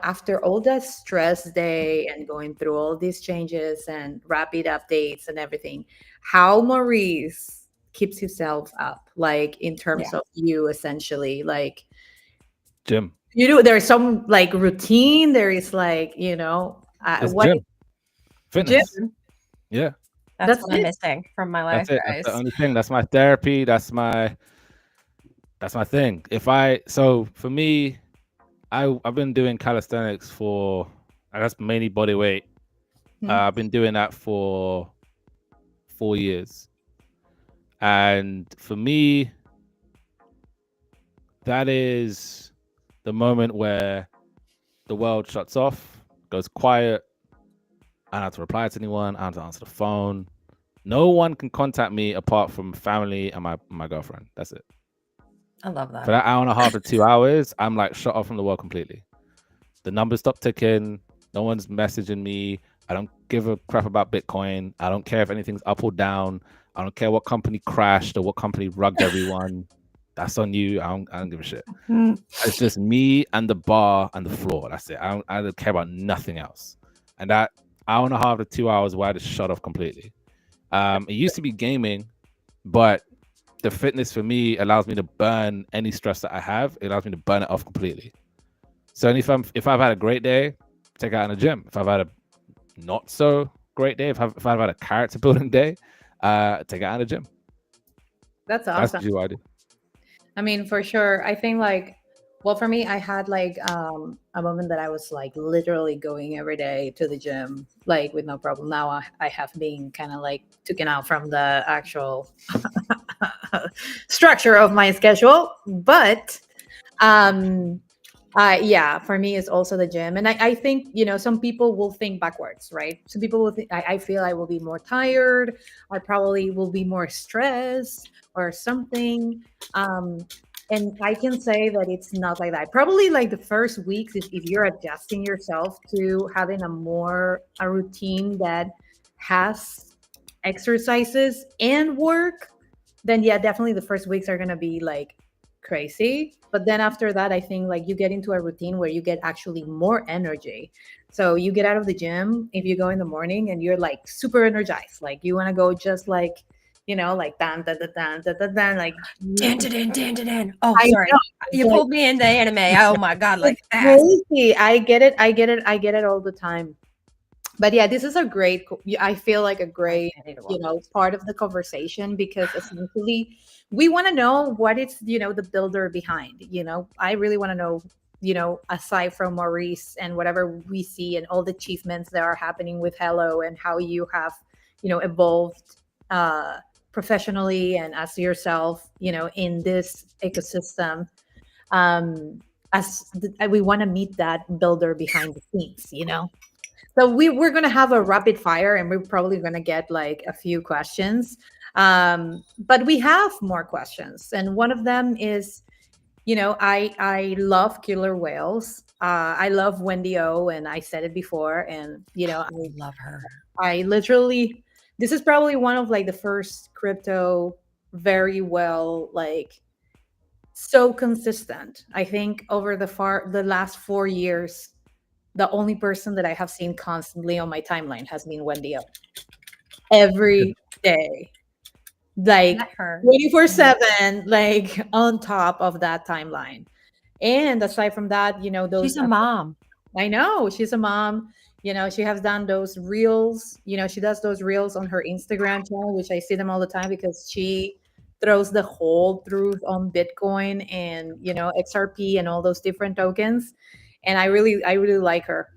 Speaker 2: after all that stress day and going through all these changes and rapid updates and everything, how Maurice keeps himself up, like in terms of you, essentially, like
Speaker 3: Gym.
Speaker 2: there's some like routine, there is like,
Speaker 3: It's
Speaker 2: what
Speaker 3: gym. Fitness.
Speaker 2: gym?
Speaker 3: Yeah.
Speaker 1: that's
Speaker 2: That's
Speaker 1: what I'm
Speaker 2: it.
Speaker 1: missing from my life,
Speaker 3: That's it.
Speaker 1: guys.
Speaker 3: That's the only thing. That's my therapy. That's my thing. So for me, I've been doing calisthenics for, I guess, mainly body weight. I've been doing that for 4 years. And for me, that is the moment where the world shuts off, goes quiet, I don't have to reply to anyone. I don't have to answer the phone. No one can contact me apart from family and my girlfriend. That's it.
Speaker 1: I love that.
Speaker 3: For that hour and a half to 2 hours, I'm like shut off from the world completely. The numbers stop ticking. No one's messaging me. I don't give a crap about Bitcoin. I don't care if anything's up or down. I don't care what company crashed or what company rugged everyone. That's on you. I don't give a shit. It's just me and the bar and the floor. That's it. I don't care about nothing else. And that hour and a half to 2 hours where I just shut off completely. It used to be gaming, but the fitness for me allows me to burn any stress that I have. It allows me to burn it off completely. So if I've had a great day, take it out in the gym. If I've had a not so great day, if I've had a character building day, take it out in the gym.
Speaker 2: That's awesome.
Speaker 3: That's what I do.
Speaker 2: I mean, for sure. I think like, well, for me, I had like a moment that I was like literally going every day to the gym, like with no problem. Now I have been kind of like taken out from the actual structure of my schedule. But yeah, for me, it's also the gym. And I think, you know, some people will think backwards, right? Some people will think, I feel I will be more tired. I probably will be more stressed or something. And I can say that it's not like that. Probably like the first weeks, if you're adjusting yourself to having a routine that has exercises and work, then yeah, definitely the first weeks are going to be like crazy. But then after that, I think like you get into a routine where you get actually more energy. So you get out of the gym if you go in the morning and you're like super energized, like you want to go just like, you know, like dan dan dan dan dan dan, like
Speaker 1: Dan, dan, dan, dan, dan. Oh,
Speaker 2: I
Speaker 1: sorry.
Speaker 2: know.
Speaker 1: You
Speaker 2: Like,
Speaker 1: pulled me into anime. Oh my god, like
Speaker 2: it's
Speaker 1: that.
Speaker 2: crazy. I get it all the time. But yeah, this is a great, I feel like a great, you know, part of the conversation, because essentially we want to know what it's, you know, the builder behind, you know. I really want to know, you know, aside from Maurice and whatever we see and all the achievements that are happening with Hello and how you have, you know, evolved professionally and as yourself, you know, in this ecosystem. We want to meet that builder behind the scenes, you know. So we're going to have a rapid fire, and we're probably going to get like a few questions. But we have more questions. And one of them is, you know, I love killer whales. I love Wendy O, and I said it before. And, you know,
Speaker 1: I love her.
Speaker 2: I literally, this is probably one of like the first crypto very well, like so consistent. I think over the last 4 years, the only person that I have seen constantly on my timeline has been Wendy O. Every day, like 24/7, like on top of that timeline. And aside from that, you know,
Speaker 1: she's a mom.
Speaker 2: I know she's a mom. You know, she has done those reels. You know, she does those reels on her Instagram channel, which I see them all the time because she throws the whole truth on Bitcoin and, you know, XRP and all those different tokens. And I really like her.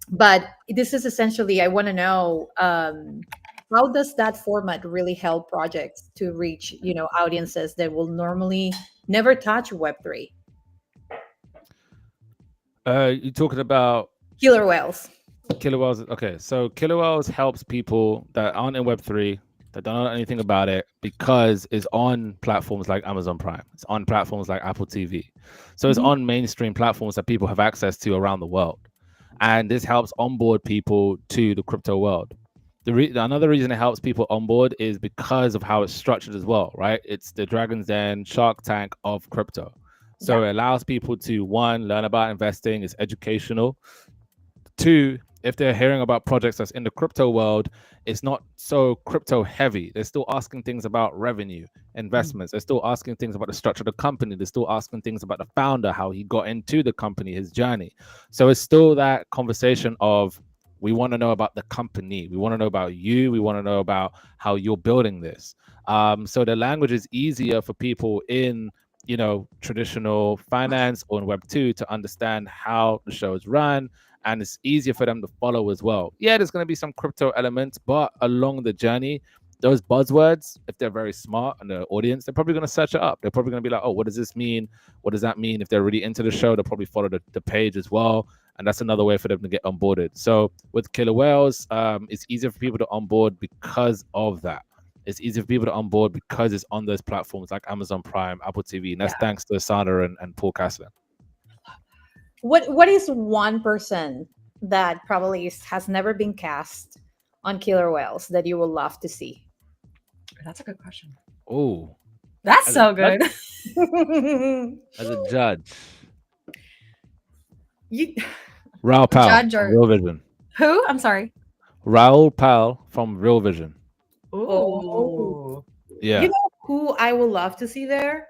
Speaker 2: But this is essentially, I want to know, how does that format really help projects to reach, you know, audiences that will normally never touch Web3?
Speaker 3: You're talking about
Speaker 2: killer whales.
Speaker 3: Killer whales. Okay, so killer whales helps people that aren't in Web3, that don't know anything about it, because it's on platforms like Amazon Prime. It's on platforms like Apple TV. So it's on mainstream platforms that people have access to around the world. And this helps onboard people to the crypto world. Another reason it helps people onboard is because of how it's structured as well, right? It's the Dragon's Den, Shark Tank of crypto. So it allows people to, one, learn about investing. It's educational. Two, if they're hearing about projects that's in the crypto world, it's not so crypto heavy. They're still asking things about revenue, investments. They're still asking things about the structure of the company. They're still asking things about the founder, how he got into the company, his journey. So it's still that conversation of, we want to know about the company. We want to know about you. We want to know about how you're building this. So the language is easier for people in, you know, traditional finance or in Web2 to understand how the show is run. And it's easier for them to follow as well. Yeah, there's going to be some crypto elements, but along the journey, those buzzwords, if they're very smart and the audience, they're probably going to search it up. They're probably going to be like, oh, what does this mean? What does that mean? If they're really into the show, they'll probably follow the page as well. and that's another way for them to get onboarded. So with Killer Whales, it's easier for people to onboard because of that. It's easier for people to onboard because it's on those platforms like Amazon Prime, Apple TV, and that's thanks to Asana and Paul Caslin.
Speaker 2: What is one person that probably has never been cast on Killer Whales that you would love to see?
Speaker 1: That's a good question.
Speaker 3: Oh,
Speaker 1: That's so good.
Speaker 3: as a judge,
Speaker 2: Raul
Speaker 3: Pal
Speaker 1: Judge
Speaker 3: from
Speaker 1: or-
Speaker 3: Real Vision.
Speaker 1: Who? I'm sorry.
Speaker 3: Raul Pal from Real Vision.
Speaker 1: Ooh.
Speaker 3: Yeah,
Speaker 2: You know who I would love to see there?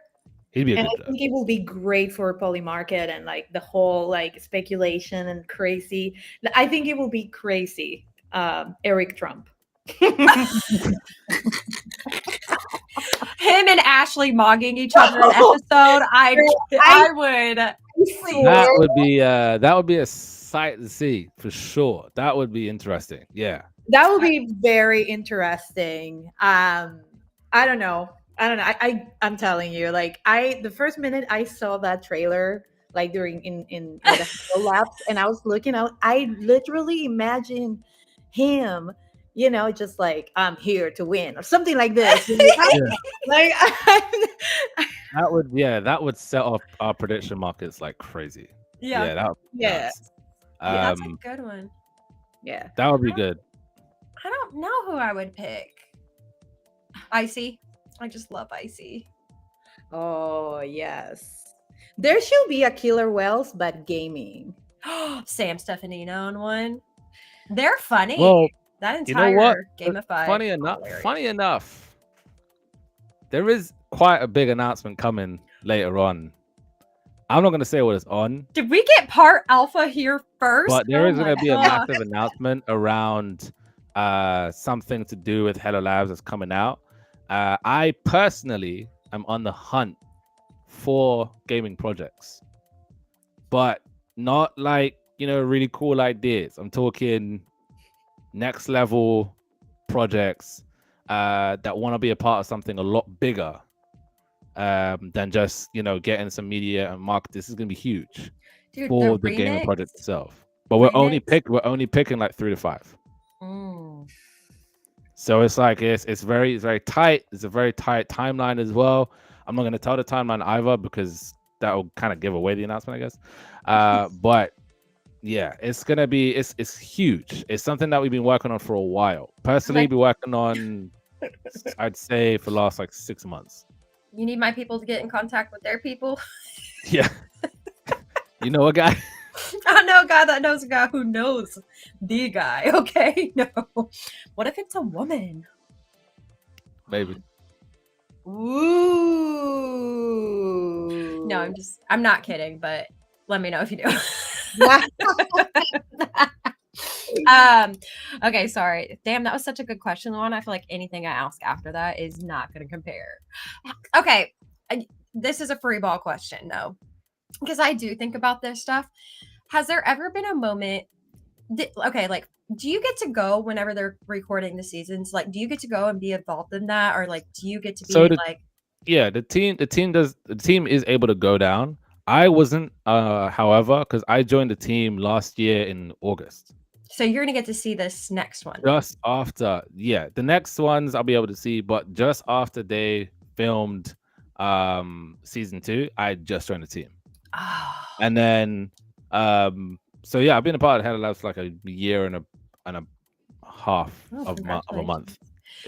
Speaker 3: he'd be a
Speaker 2: And
Speaker 3: good
Speaker 2: I
Speaker 3: judge.
Speaker 2: think it will be great for Polymarket and like the whole like speculation and crazy. I think it will be crazy. Eric Trump.
Speaker 1: Him and Ashley mogging each other in episode. I would.
Speaker 3: That would be a sight to see for sure. That would be interesting. Yeah.
Speaker 2: That would be very interesting. I don't know. I'm telling you, like the first minute I saw that trailer, like during in the labs, and I was looking out, I literally imagined him, you know, just like I'm here to win or something like this. Like
Speaker 3: that would set off our prediction markets like crazy.
Speaker 1: Yeah.
Speaker 3: That would be nuts.
Speaker 1: That's a good one.
Speaker 2: Yeah.
Speaker 3: That would be good.
Speaker 1: I don't know who I would pick. Icy. I just love Icy.
Speaker 2: Oh yes. There should be a Killer Whales, but gaming.
Speaker 1: Sam Stefanino in one. They're funny.
Speaker 3: Well,
Speaker 1: that entire
Speaker 3: you know what?
Speaker 1: gamified.
Speaker 3: Funny enough, there is quite a big announcement coming later on. I'm not going to say what it's on.
Speaker 1: Did we get part alpha here first?
Speaker 3: But there is going to be a massive announcement around something to do with Hello Labs that's coming out. I personally am on the hunt for gaming projects, but not like, you know, really cool ideas. I'm talking next level projects that want to be a part of something a lot bigger than just, you know, getting some media and market. This is going to be huge.
Speaker 1: Dude,
Speaker 3: for the gaming project itself. But we're only picking like 3 to 5. So it's like it's very tight. It's a very tight timeline as well. I'm not going to tell the timeline either because that will kind of give away the announcement, I guess. But yeah, it's gonna be it's huge. It's something that we've been working on for a while. Personally, been working on, I'd say, for the last like 6 months.
Speaker 1: You need my people to get in contact with their people.
Speaker 3: Yeah. You know a guy?
Speaker 1: I know a guy that knows a guy who knows the guy. Okay, no. What if it's a woman?
Speaker 3: Maybe.
Speaker 2: Ooh.
Speaker 1: No, I'm not kidding, but let me know if you do. Okay, sorry. Damn, that was such a good question, Luana. I feel like anything I ask after that is not going to compare. Okay, this is a free ball question, though, because I do think about this stuff. Has there ever been a moment? Like, do you get to go whenever they're recording the seasons? Like, do you get to go and be involved in that, or like, do you get to be like?
Speaker 3: Yeah, the team is able to go down. I wasn't, however, because I joined the team last year in August.
Speaker 1: So you're gonna get to see this next one.
Speaker 3: Just after, the next ones I'll be able to see, but just after they filmed season 2, I just joined the team.
Speaker 1: Oh.
Speaker 3: And then so yeah, I've been a part of Hello Labs for like a year and a half of a month.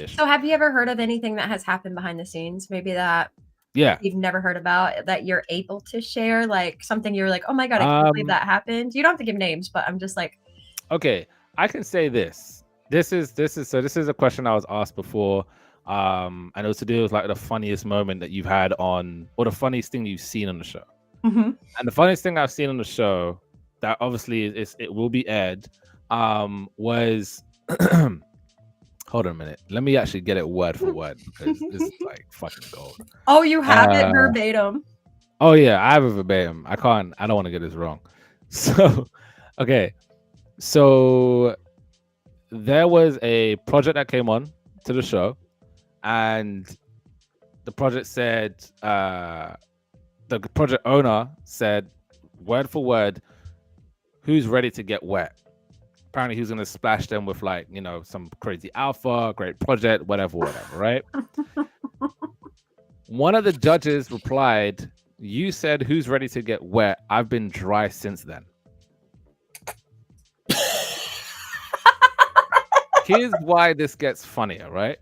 Speaker 1: So have you ever heard of anything that has happened behind the scenes? Maybe that you've never heard about that you're able to share, like something you're like, oh my god, I can't believe that happened. You don't have to give names, but I'm just like,
Speaker 3: okay, I can say this. This is a question I was asked before, and it was to do with like the funniest moment that you've had on, or the funniest thing you've seen on the show.
Speaker 1: Mm-hmm.
Speaker 3: And the funniest thing I've seen on the show that obviously it will be aired was hold on a minute, let me actually get it word for word because this is like fucking gold.
Speaker 1: Oh, you have it verbatim?
Speaker 3: Oh yeah, I have it verbatim. I don't want to get this wrong. So okay, so there was a project that came on to the show, and the project said the project owner said word for word, who's ready to get wet. Apparently, he was going to splash them with like, you know, some crazy alpha, great project, whatever, right? One of the judges replied, "You said who's ready to get wet. I've been dry since then." Here's why this gets funnier, right?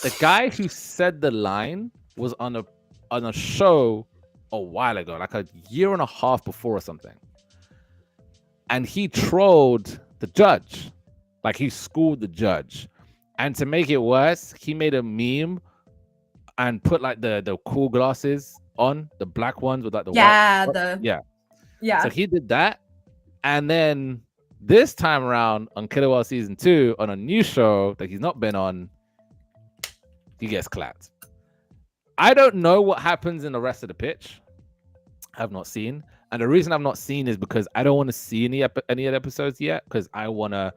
Speaker 3: The guy who said the line was on a show a while ago, like a year and a half before or something. And he trolled the judge. Like he schooled the judge. And to make it worse, he made a meme and put like the cool glasses on, the black ones with like the white. Yeah. So he did that. And then this time around on Killer Whale season 2, on a new show that he's not been on, he gets clapped. I don't know what happens in the rest of the pitch. I've not seen. And the reason I've not seen is because I don't want to see any of the episodes yet, because I want to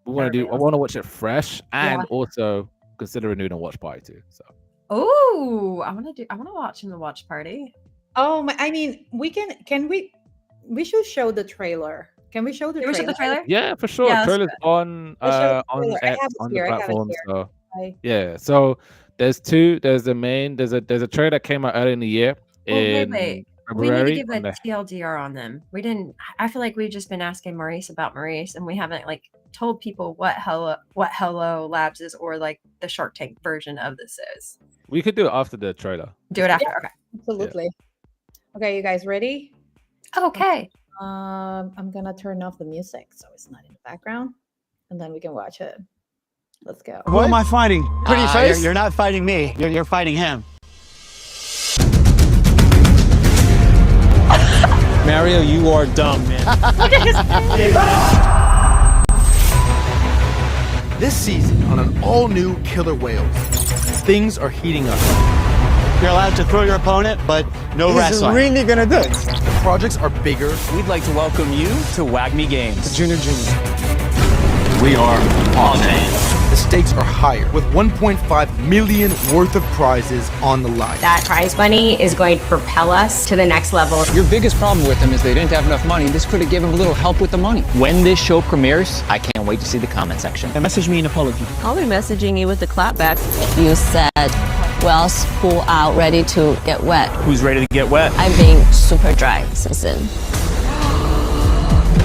Speaker 3: watch it fresh and also consider a new and watch party too. So
Speaker 1: I want to watch in the watch party.
Speaker 2: Oh, I mean, we should show the trailer. Can we show the trailer?
Speaker 1: Can we show the trailer?
Speaker 3: Yeah, for sure.
Speaker 1: Yeah,
Speaker 3: Trailer's on X, on the platform. So yeah. So there's two. There's a trailer that came out early in the year.
Speaker 1: Wait.
Speaker 3: February.
Speaker 1: We need to give a TLDR on them. We didn't. I feel like we've just been asking Maurice about Maurice, and we haven't like told people what Hello Labs is, or like the Shark Tank version of this is.
Speaker 3: We could do it after the trailer.
Speaker 1: Do it after. Okay.
Speaker 2: Absolutely. Yeah. Okay, you guys ready?
Speaker 1: Okay.
Speaker 2: I'm gonna turn off the music so it's not in the background, and then we can watch it. Let's go.
Speaker 4: Who am I fighting?
Speaker 5: Pretty face?
Speaker 4: You're not fighting me. You're fighting him. Mario, you are dumb, man.
Speaker 1: Look at his face.
Speaker 5: This season on an all-new Killer Whales, things are heating up.
Speaker 4: You're allowed to throw your opponent, but no wrestling.
Speaker 5: This is really gonna do it. The projects are bigger.
Speaker 4: We'd like to welcome you to Wag Me Games.
Speaker 5: Junior.
Speaker 4: We are on it.
Speaker 5: The stakes are higher, with 1.5 million worth of prizes on the line.
Speaker 6: That prize money is going to propel us to the next level.
Speaker 7: Your biggest problem with them is they didn't have enough money. This could have given them a little help with the money. When this show premieres, I can't wait to see the comment section.
Speaker 4: And message me an apology.
Speaker 8: I'll be messaging you with the clapback. You said, wells full out, ready to get wet.
Speaker 4: Who's ready to get wet?
Speaker 8: I'm being super dry since then.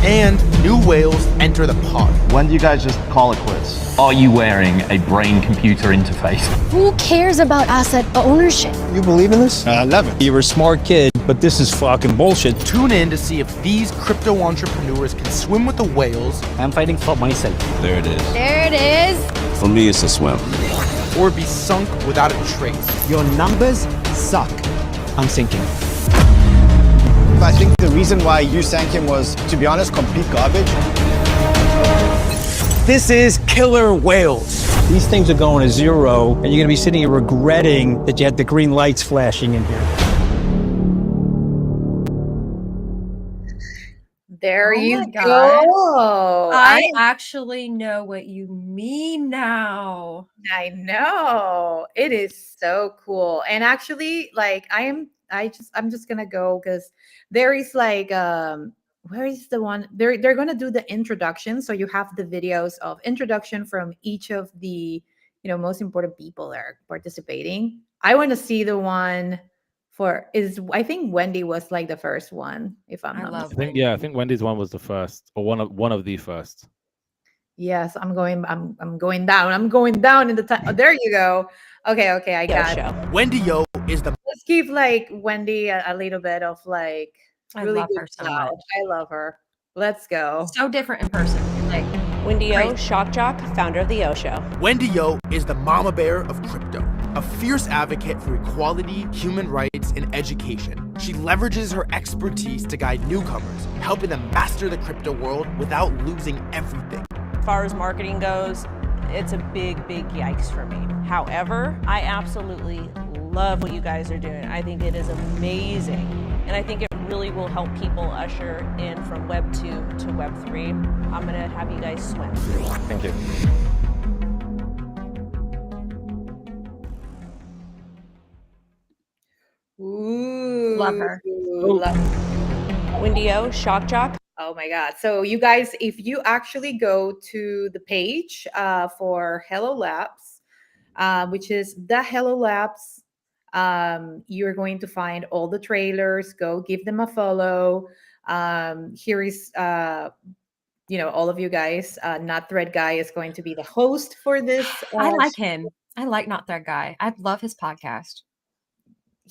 Speaker 5: And new whales enter the pod.
Speaker 9: When do you guys just call it quits?
Speaker 10: Are you wearing a brain-computer interface?
Speaker 8: Who cares about asset ownership?
Speaker 4: You believe in this? I love it. You're a smart kid, but this is fucking bullshit.
Speaker 5: Tune in to see if these crypto entrepreneurs can swim with the whales.
Speaker 4: I'm fighting for myself.
Speaker 9: There it is.
Speaker 8: There it is.
Speaker 9: For me, it's a swim.
Speaker 5: Or be sunk without a trace.
Speaker 4: Your numbers suck. I'm sinking. I think the reason why you sank him was, to be honest, complete garbage. This is Killer Whales. These things are going to zero, and you're going to be sitting here regretting that you had the green lights flashing in here.
Speaker 2: There you
Speaker 1: God.
Speaker 2: go.
Speaker 1: I actually know what you mean now.
Speaker 2: I know. It is so cool. And actually, like I'm just gonna go because there is like where is the one they're gonna do the introduction. So you have the videos of introduction from each of the most important people that are participating. I want to see the one I think Wendy was like the first one, if I'm not mistaken.
Speaker 3: I think Wendy's one was the first, or one of the first.
Speaker 2: Yes, I'm going down. I'm going down in the time. Oh, there you go. Okay, I got it.
Speaker 5: Wendy O is the.
Speaker 2: Let's give like Wendy a little bit of like really
Speaker 1: love
Speaker 2: good
Speaker 1: her so
Speaker 2: job.
Speaker 1: much.
Speaker 2: I love her. Let's go.
Speaker 1: So different in person. Like
Speaker 6: Wendy O,
Speaker 1: Great.
Speaker 6: shock jock, founder of the O Show.
Speaker 5: Wendy O is the mama bear of crypto, a fierce advocate for equality, human rights, and education. She leverages her expertise to guide newcomers, helping them master the crypto world without losing everything.
Speaker 6: As far as marketing goes, it's a big yikes for me. However, I absolutely love what you guys are doing. I think it is amazing. And I think it really will help people usher in from Web 2 to Web 3. I'm gonna have you guys swim.
Speaker 3: Thank you.
Speaker 2: Ooh,
Speaker 1: Love her.
Speaker 2: love her.
Speaker 6: Wendy O, Shock Jock.
Speaker 2: Oh my God. So you guys, if you actually go to the page for Hello Labs, which is the Hello Labs, you're going to find all the trailers. Go give them a follow. Here is, all of you guys. Not Thread Guy is going to be the host for this.
Speaker 1: I like him. I like Not Thread Guy. I love his podcast.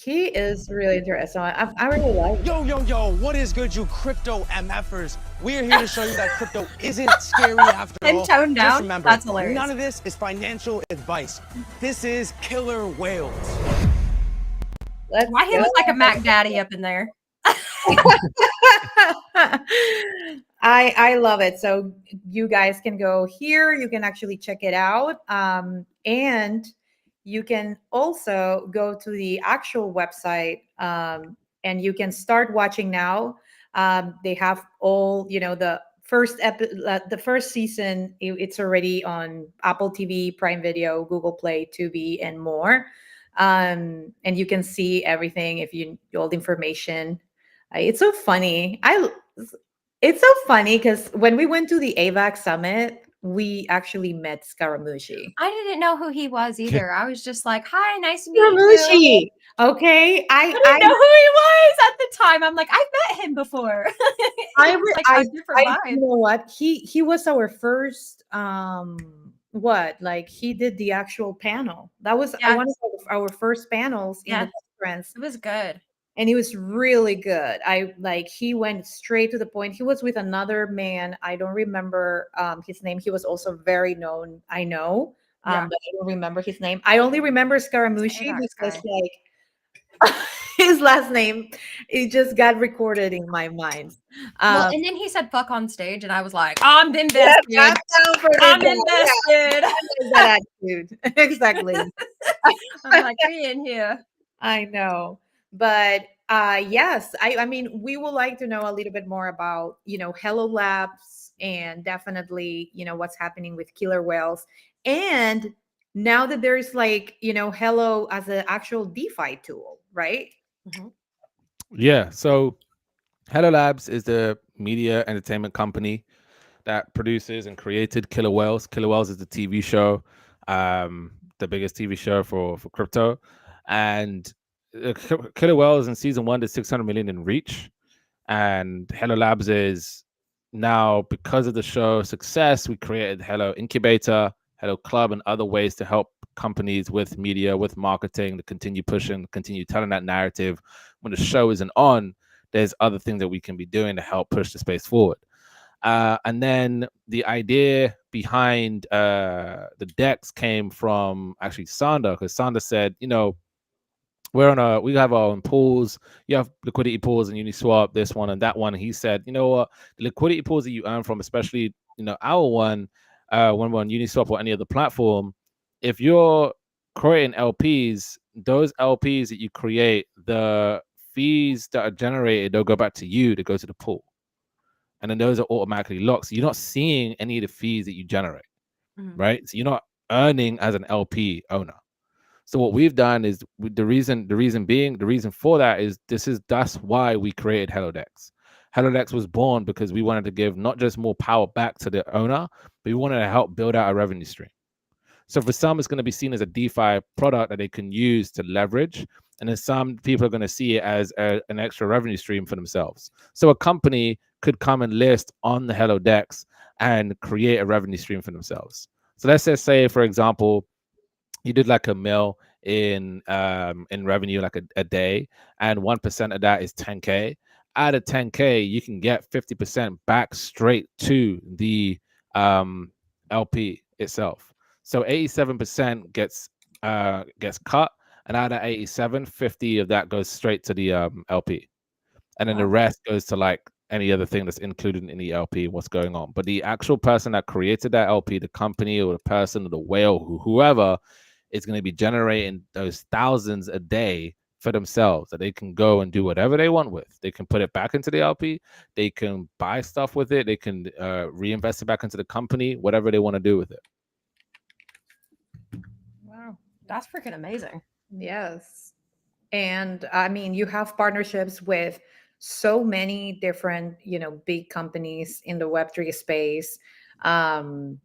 Speaker 2: He is really interesting. I really like it.
Speaker 11: Yo, what is good, you crypto MFers? We're here to show you that crypto isn't scary after
Speaker 1: And
Speaker 11: all.
Speaker 1: toned down?
Speaker 11: Just remember,
Speaker 1: That's hilarious.
Speaker 11: none of this is financial advice. This is killer whales.
Speaker 1: Why he looks like a Mac Daddy up in there?
Speaker 2: I love it. So you guys can go here. You can actually check it out. And you can also go to the actual website and you can start watching now. They have all, the first season, it's already on Apple TV, Prime Video, Google Play, Tubi, and more. And you can see everything if you all the information. It's so funny. It's so funny because when we went to the AVAC summit, we actually met Scaramucci.
Speaker 1: I didn't know who he was either. I was just like, "Hi, nice to meet you."
Speaker 2: Scaramucci. Okay,
Speaker 1: I didn't know who he was at the time. I'm like, I've met him before.
Speaker 2: I
Speaker 1: Like a different vibe.
Speaker 2: you know what? He was our first he did the actual panel. That was one of our first panels in the conference.
Speaker 1: It was good.
Speaker 2: And he was really good. He went straight to the point. He was with another man. I don't remember his name. He was also very known, I know, but I don't remember his name. I only remember Scaramucci because his last name, it just got recorded in my mind.
Speaker 1: Well, and then he said "fuck" on stage, and I was like, "I'm invested. I'm invested."
Speaker 2: That attitude, exactly.
Speaker 1: I'm like, "We in here."
Speaker 2: I know. But yes, I mean, we would like to know a little bit more about, Hello Labs and definitely, what's happening with killer whales. And now that there is Hello as an actual DeFi tool, right?
Speaker 1: Mm-hmm.
Speaker 3: Yeah. So Hello Labs is the media entertainment company that produces and created Killer Whales. Killer Whales is the TV show, the biggest TV show for crypto. And Killer Whales in season 1 did 600 million in reach, and Hello Labs is now, because of the show's success, we created Hello Incubator, Hello Club, and other ways to help companies with media, with marketing, to continue pushing, continue telling that narrative. When the show isn't on, there's other things that we can be doing to help push the space forward. And then the idea behind the DEX came from actually Sander, because Sander said, we have our own pools. You have liquidity pools and Uniswap, this one and that one. And he said, you know what, the liquidity pools that you earn from, especially, our one, when we're on Uniswap or any other platform, if you're creating LPs, those LPs that you create, the fees that are generated, they'll go back to you to go to the pool. And then those are automatically locked. So you're not seeing any of the fees that you generate, right? So you're not earning as an LP owner. So what we've done is, the reason for that is that's why we created HelloDex. HelloDex was born because we wanted to give not just more power back to the owner, but we wanted to help build out a revenue stream. So for some, it's going to be seen as a DeFi product that they can use to leverage. And then some people are going to see it as an extra revenue stream for themselves. So a company could come and list on the HelloDex and create a revenue stream for themselves. So let's just say, for example, you did like $1 million in revenue, like a day, and 1% of that is 10K. Out of 10K, you can get 50% back straight to the LP itself. So 87% gets cut, and out of 87, 50 of that goes straight to the LP, and then the rest goes to like any other thing that's included in the LP, what's going on. But the actual person that created that LP, the company or the person or the whale, whoever, is going to be generating those thousands a day for themselves that they can go and do whatever they want with. They can put it back into the LP. They can buy stuff with it. They can reinvest it back into the company, whatever they want to do with it.
Speaker 1: Wow, that's freaking amazing.
Speaker 2: Yes. And I mean, you have partnerships with so many different, big companies in the Web3 space. And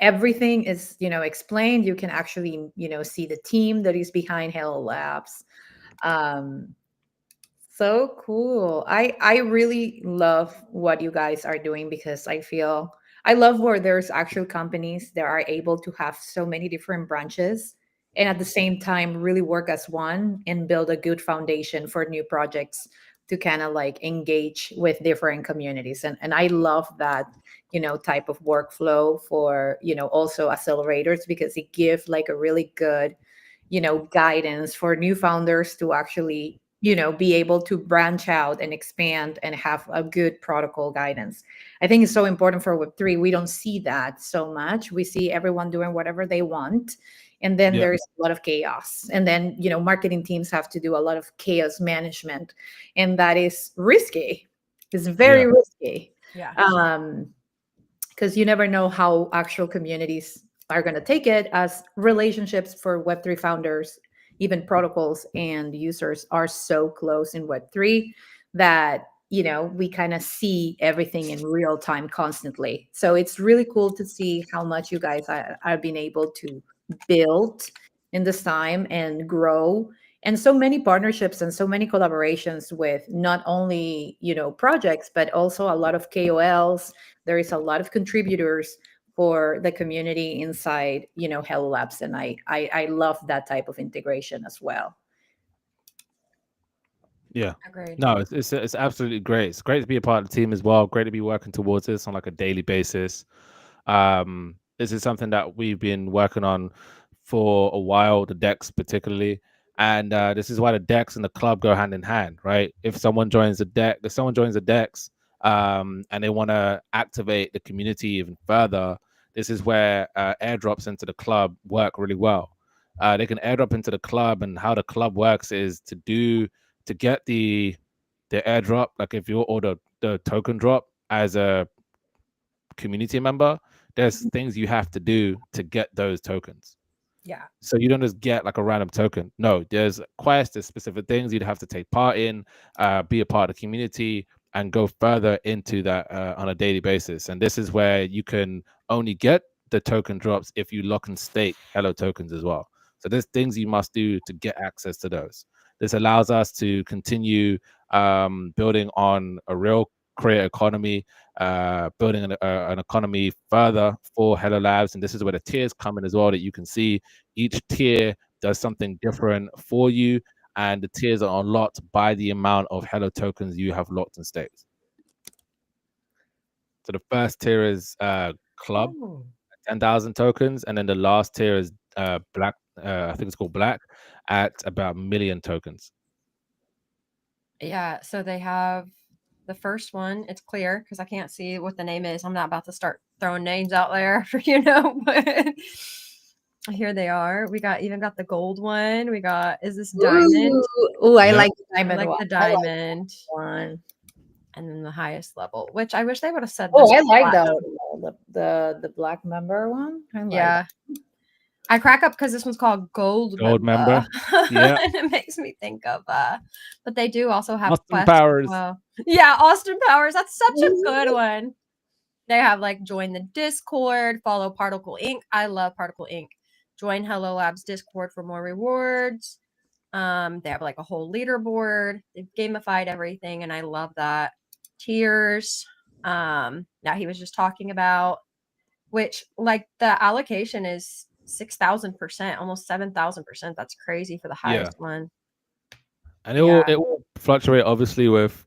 Speaker 2: everything is explained. You can actually see the team that is behind Hello Labs. um so cool. I really love what you guys are doing, because I love where there's actual companies that are able to have so many different branches, and at the same time really work as one and build a good foundation for new projects to kind of like engage with different communities. And I love that, type of workflow for, also accelerators, because it gives like a really good guidance for new founders to actually be able to branch out and expand and have a good protocol guidance. I think it's so important for Web3. We don't see that so much. We see everyone doing whatever they want, and then
Speaker 3: Yeah.
Speaker 2: there's a lot of chaos, and then marketing teams have to do a lot of chaos management, and that is risky. It's very risky.
Speaker 6: Yeah.
Speaker 2: Because you never know how actual communities are going to take it, as relationships for Web3 founders, even protocols and users, are so close in Web3 that we kind of see everything in real time constantly. So it's really cool to see how much you guys are being able to build in this time and grow, and so many partnerships and so many collaborations with not only projects, but also a lot of KOLs. There is a lot of contributors for the community inside Hello Labs, and I love that type of integration as well.
Speaker 3: Yeah.
Speaker 1: Agreed.
Speaker 3: No, it's absolutely great. It's great to be a part of the team as well. Great to be working towards this on like a daily basis. This is something that we've been working on for a while, the decks particularly. And this is why the decks and the club go hand in hand, right? If someone joins the decks, and they want to activate the community even further, this is where airdrops into the club work really well. They can airdrop into the club, and how the club works is to get the airdrop. Like if you order the token drop as a community member, there's things you have to do to get those tokens.
Speaker 1: Yeah.
Speaker 3: So you don't just get like a random token. No, there's quests, there's specific things you'd have to take part in, be a part of the community, and go further into that on a daily basis. And this is where you can only get the token drops if you lock and stake Hello tokens as well. So there's things you must do to get access to those. This allows us to continue building on a real creator economy, building an economy further for Hello Labs. And this is where the tiers come in as well, that you can see each tier does something different for you, and the tiers are unlocked by the amount of Hello tokens you have locked and staked. So the first tier is Club, 10,000 tokens, and then the last tier is Black. I think it's called Black, at about 1 million tokens.
Speaker 1: Yeah. So they have the first one. It's clear because I can't see what the name is. I'm not about to start throwing names out there, but here they are. We even got the gold one. We got, is this diamond?
Speaker 2: Ooh, I
Speaker 3: Yep.
Speaker 2: like the diamond
Speaker 1: I like
Speaker 2: one.
Speaker 1: the diamond.
Speaker 2: One.
Speaker 1: And then the highest level, which I wish they would have said.
Speaker 2: Oh,
Speaker 1: this
Speaker 2: I like
Speaker 1: platinum.
Speaker 2: the black member one. I like
Speaker 1: Yeah.
Speaker 2: that.
Speaker 1: I crack up because this one's called Gold
Speaker 3: Member. Yeah.
Speaker 1: And it makes me think of but they do also have
Speaker 3: Austin
Speaker 1: quests
Speaker 3: Powers.
Speaker 1: as well. Yeah, Austin Powers. That's such a good one. They have like join the Discord, follow Particle Inc. I love Particle Inc. Join Hello Labs Discord for more rewards. They have like a whole leaderboard. They've gamified everything, and I love that. Tiers. Now he was just talking about, which like the allocation is 6,000%, almost 7,000%. That's crazy for the highest one.
Speaker 3: And it will fluctuate obviously with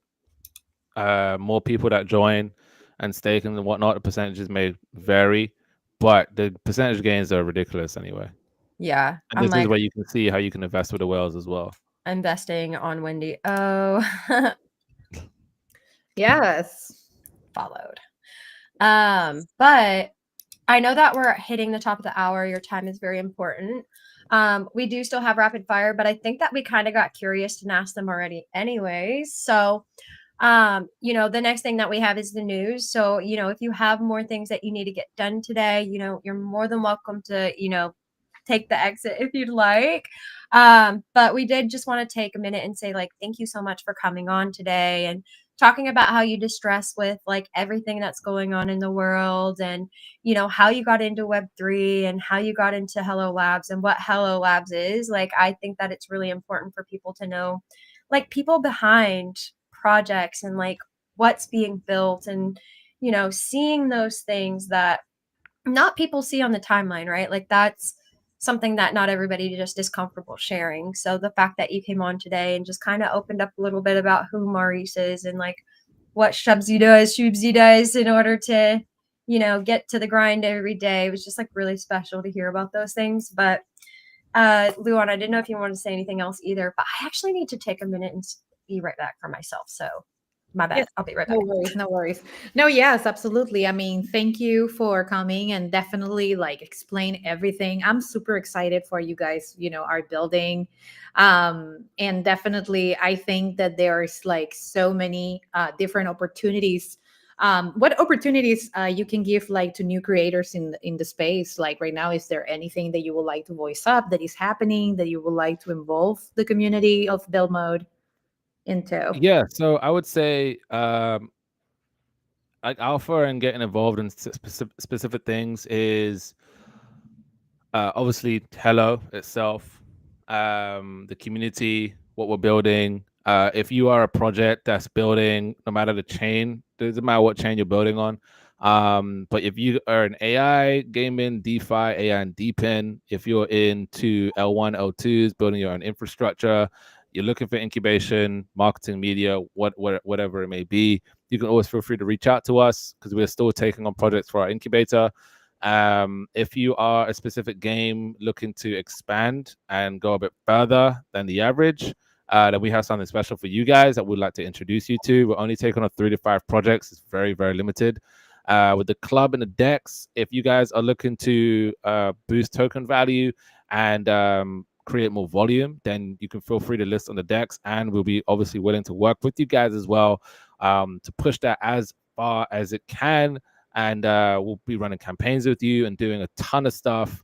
Speaker 3: more people that join and stake and whatnot. The percentages may vary, but the percentage gains are ridiculous anyway.
Speaker 1: Yeah.
Speaker 3: And this is where you can see how you can invest with the whales as well.
Speaker 1: Investing on Wendy. Oh.
Speaker 2: Yes.
Speaker 1: Followed. But I know that we're hitting the top of the hour. Your time is very important. We do still have rapid fire, but I think that we kind of got curious and asked them already anyways. So, the next thing that we have is the news. So, if you have more things that you need to get done today, you're more than welcome to, take the exit if you'd like. But we did just want to take a minute and say, like, thank you so much for coming on today and talking about how you distress with like everything that's going on in the world, and how you got into Web3 and how you got into Hello Labs and what Hello Labs is. Like, I think that it's really important for people to know, like, people behind projects and like what's being built, and seeing those things that not people see on the timeline, right? Like, that's something that not everybody just is comfortable sharing. So the fact that you came on today and just kind of opened up a little bit about who Maurice is and like what Shubsy does in order to, get to the grind every day was just like really special to hear about those things. But Luan, I didn't know if you wanted to say anything else either, but I actually need to take a minute and be right back for myself. So my bad.
Speaker 2: Yes,
Speaker 1: I'll be right back.
Speaker 2: no worries, no worries. No, yes, absolutely. I mean, thank you for coming and definitely like explain everything. I'm super excited for you guys, are building. And definitely I think that there's like so many different opportunities. What opportunities you can give like to new creators in the space? Like right now, is there anything that you would like to voice up that is happening that you would like to involve the community of BUIDlmode into?
Speaker 3: Yeah, so I would say like alpha and getting involved in specific things is obviously Hello itself, the community, what we're building. If you are a project that's building, no matter the chain, doesn't matter what chain you're building on. But if you are an AI, gaming, DeFi, AI and DePIN, if you're into L1, L2s, building your own infrastructure, you're looking for incubation, marketing, media, whatever it may be, you can always feel free to reach out to us because we're still taking on projects for our incubator. If you are a specific game looking to expand and go a bit further than the average, then we have something special for you guys that we'd like to introduce you to. We're only taking on 3 to 5 projects. It's very, very limited. With the club and the decks, if you guys are looking to boost token value and create more volume, then you can feel free to list on the decks, and we'll be obviously willing to work with you guys as well to push that as far as it can. And we'll be running campaigns with you and doing a ton of stuff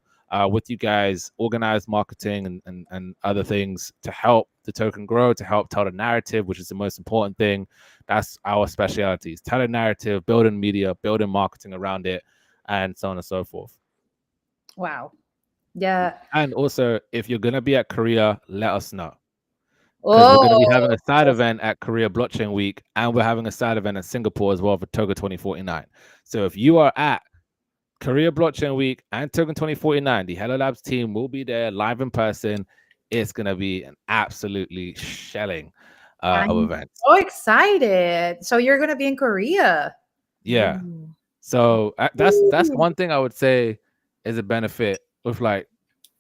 Speaker 3: with you guys, organized marketing and other things to help the token grow, to help tell the narrative, which is the most important thing. That's our specialties: tell a narrative, building media, building marketing around it, and so on and so forth.
Speaker 2: Wow. Yeah.
Speaker 3: And also, if you're going to be at Korea, let us know. Because we're going to be having a side event at Korea Blockchain Week, and we're having a side event at Singapore as well for Token 2049. So if you are at Korea Blockchain Week and Token 2049, the Hello Labs team will be there live in person. It's going to be an absolutely shelling of events.
Speaker 2: So excited. So you're going to be in Korea.
Speaker 3: Yeah. So that's one thing I would say is a benefit with like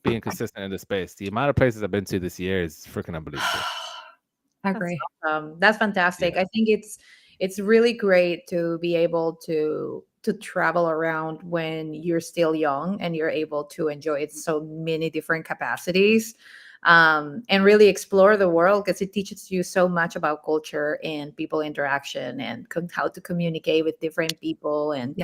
Speaker 3: being consistent in the space. The amount of places I've been to this year is freaking unbelievable.
Speaker 1: I agree.
Speaker 2: That's fantastic.
Speaker 3: Yeah.
Speaker 2: I think it's really great to be able to travel around when you're still young and you're able to enjoy it so many different capacities, and really explore the world, because it teaches you so much about culture and people interaction and how to communicate with different people. And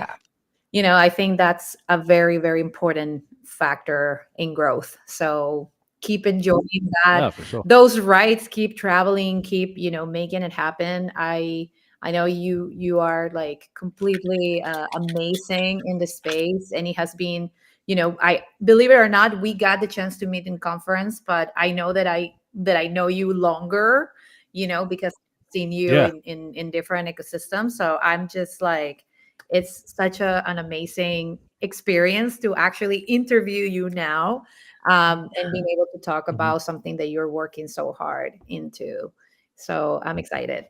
Speaker 2: I think that's a very, very important factor in growth. So keep enjoying that.
Speaker 3: Yeah, for sure.
Speaker 2: Those rights, keep traveling, keep, making it happen. I know you are like completely amazing in the space, and it has been, I believe it or not, we got the chance to meet in conference, but I know that I know you longer, because I've seen you in different ecosystems. So I'm just like, it's such an amazing experience to actually interview you now, and being able to talk about something that you're working so hard into. So I'm excited.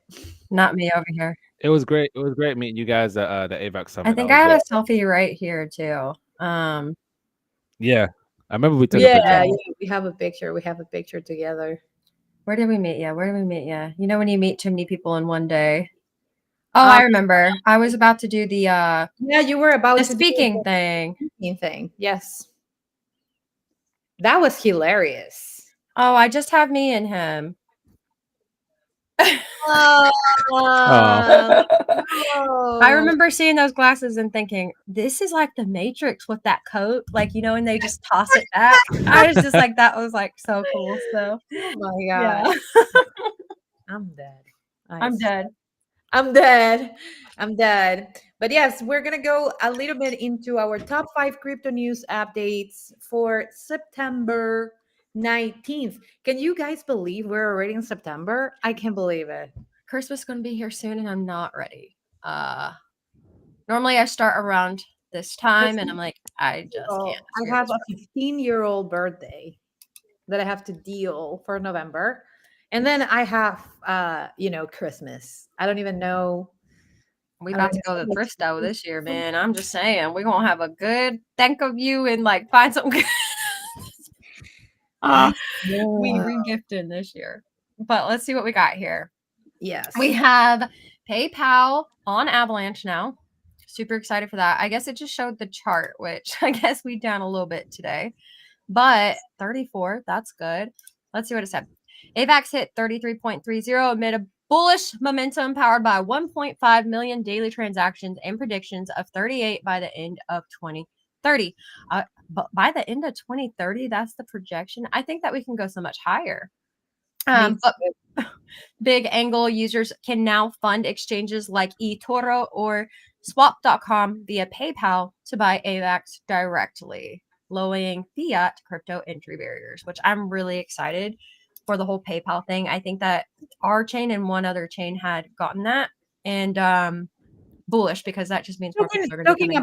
Speaker 1: Not me over here.
Speaker 3: It was great. It was great meeting you guys at the AVAC Summit.
Speaker 1: I think I have a selfie right here too.
Speaker 3: Yeah, I remember we took a picture.
Speaker 2: Yeah, we have a picture. We have a picture together.
Speaker 1: Where did we meet? Yeah, where did we meet? Yeah, when you meet too many people in one day. Oh, I remember. I was about to do the
Speaker 2: you were about
Speaker 1: the
Speaker 2: to
Speaker 1: speaking
Speaker 2: do the
Speaker 1: thing.
Speaker 2: Yes. That was hilarious.
Speaker 1: Oh, I just have me and him.
Speaker 2: Oh,
Speaker 1: I remember seeing those glasses and thinking, this is like the Matrix with that coat, like, you know, and they just toss it back. I was just like, that was like so cool. So,
Speaker 2: oh my
Speaker 1: yeah,
Speaker 2: god, I'm dead.
Speaker 1: I'm dead.
Speaker 2: I'm dead. I'm dead. But yes, we're going to go a little bit into our top 5 crypto news updates for September 19th. Can you guys believe we're already in September? I can't believe it.
Speaker 1: Christmas is going to be here soon and I'm not ready. Normally I start around this time and I'm like, I just can't.
Speaker 2: I have a 15-year-old birthday that I have to deal for November. And then I have Christmas. I don't even know.
Speaker 1: We about to go to the thrift store this year, man. I'm just saying, we're gonna have a good think of you and like find something good. We re-gifting this year. But let's see what we got here.
Speaker 2: Yes.
Speaker 1: We have PayPal on Avalanche now. Super excited for that. I guess it just showed the chart, which I guess we down a little bit today. But 34, that's good. Let's see what it said. AVAX hit 33.30 amid a bullish momentum powered by 1.5 million daily transactions and predictions of 38 by the end of 2030. But by the end of 2030, that's the projection. I think that we can go so much higher. But big angle users can now fund exchanges like eToro or swap.com via PayPal to buy AVAX directly, lowering fiat crypto entry barriers, which I'm really excited for the whole PayPal thing. I think that our chain and one other chain had gotten that, and bullish because that just means more people are going to be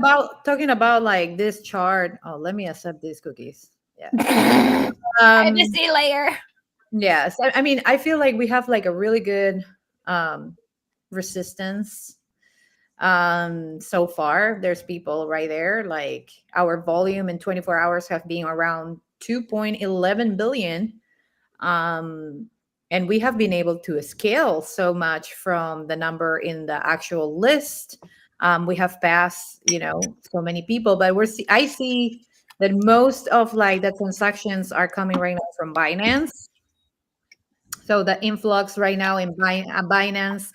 Speaker 2: talking about like this chart. Oh, let me accept these cookies.
Speaker 1: Yeah. Privacy layer.
Speaker 2: Yes. I mean, I feel like we have like a really good resistance so far. There's people right there. Like our volume in 24 hours have been around 2.11 billion. And we have been able to scale so much from the number in the actual list. We have passed, so many people, but I see that most of like the transactions are coming right now from Binance. So the influx right now in Binance,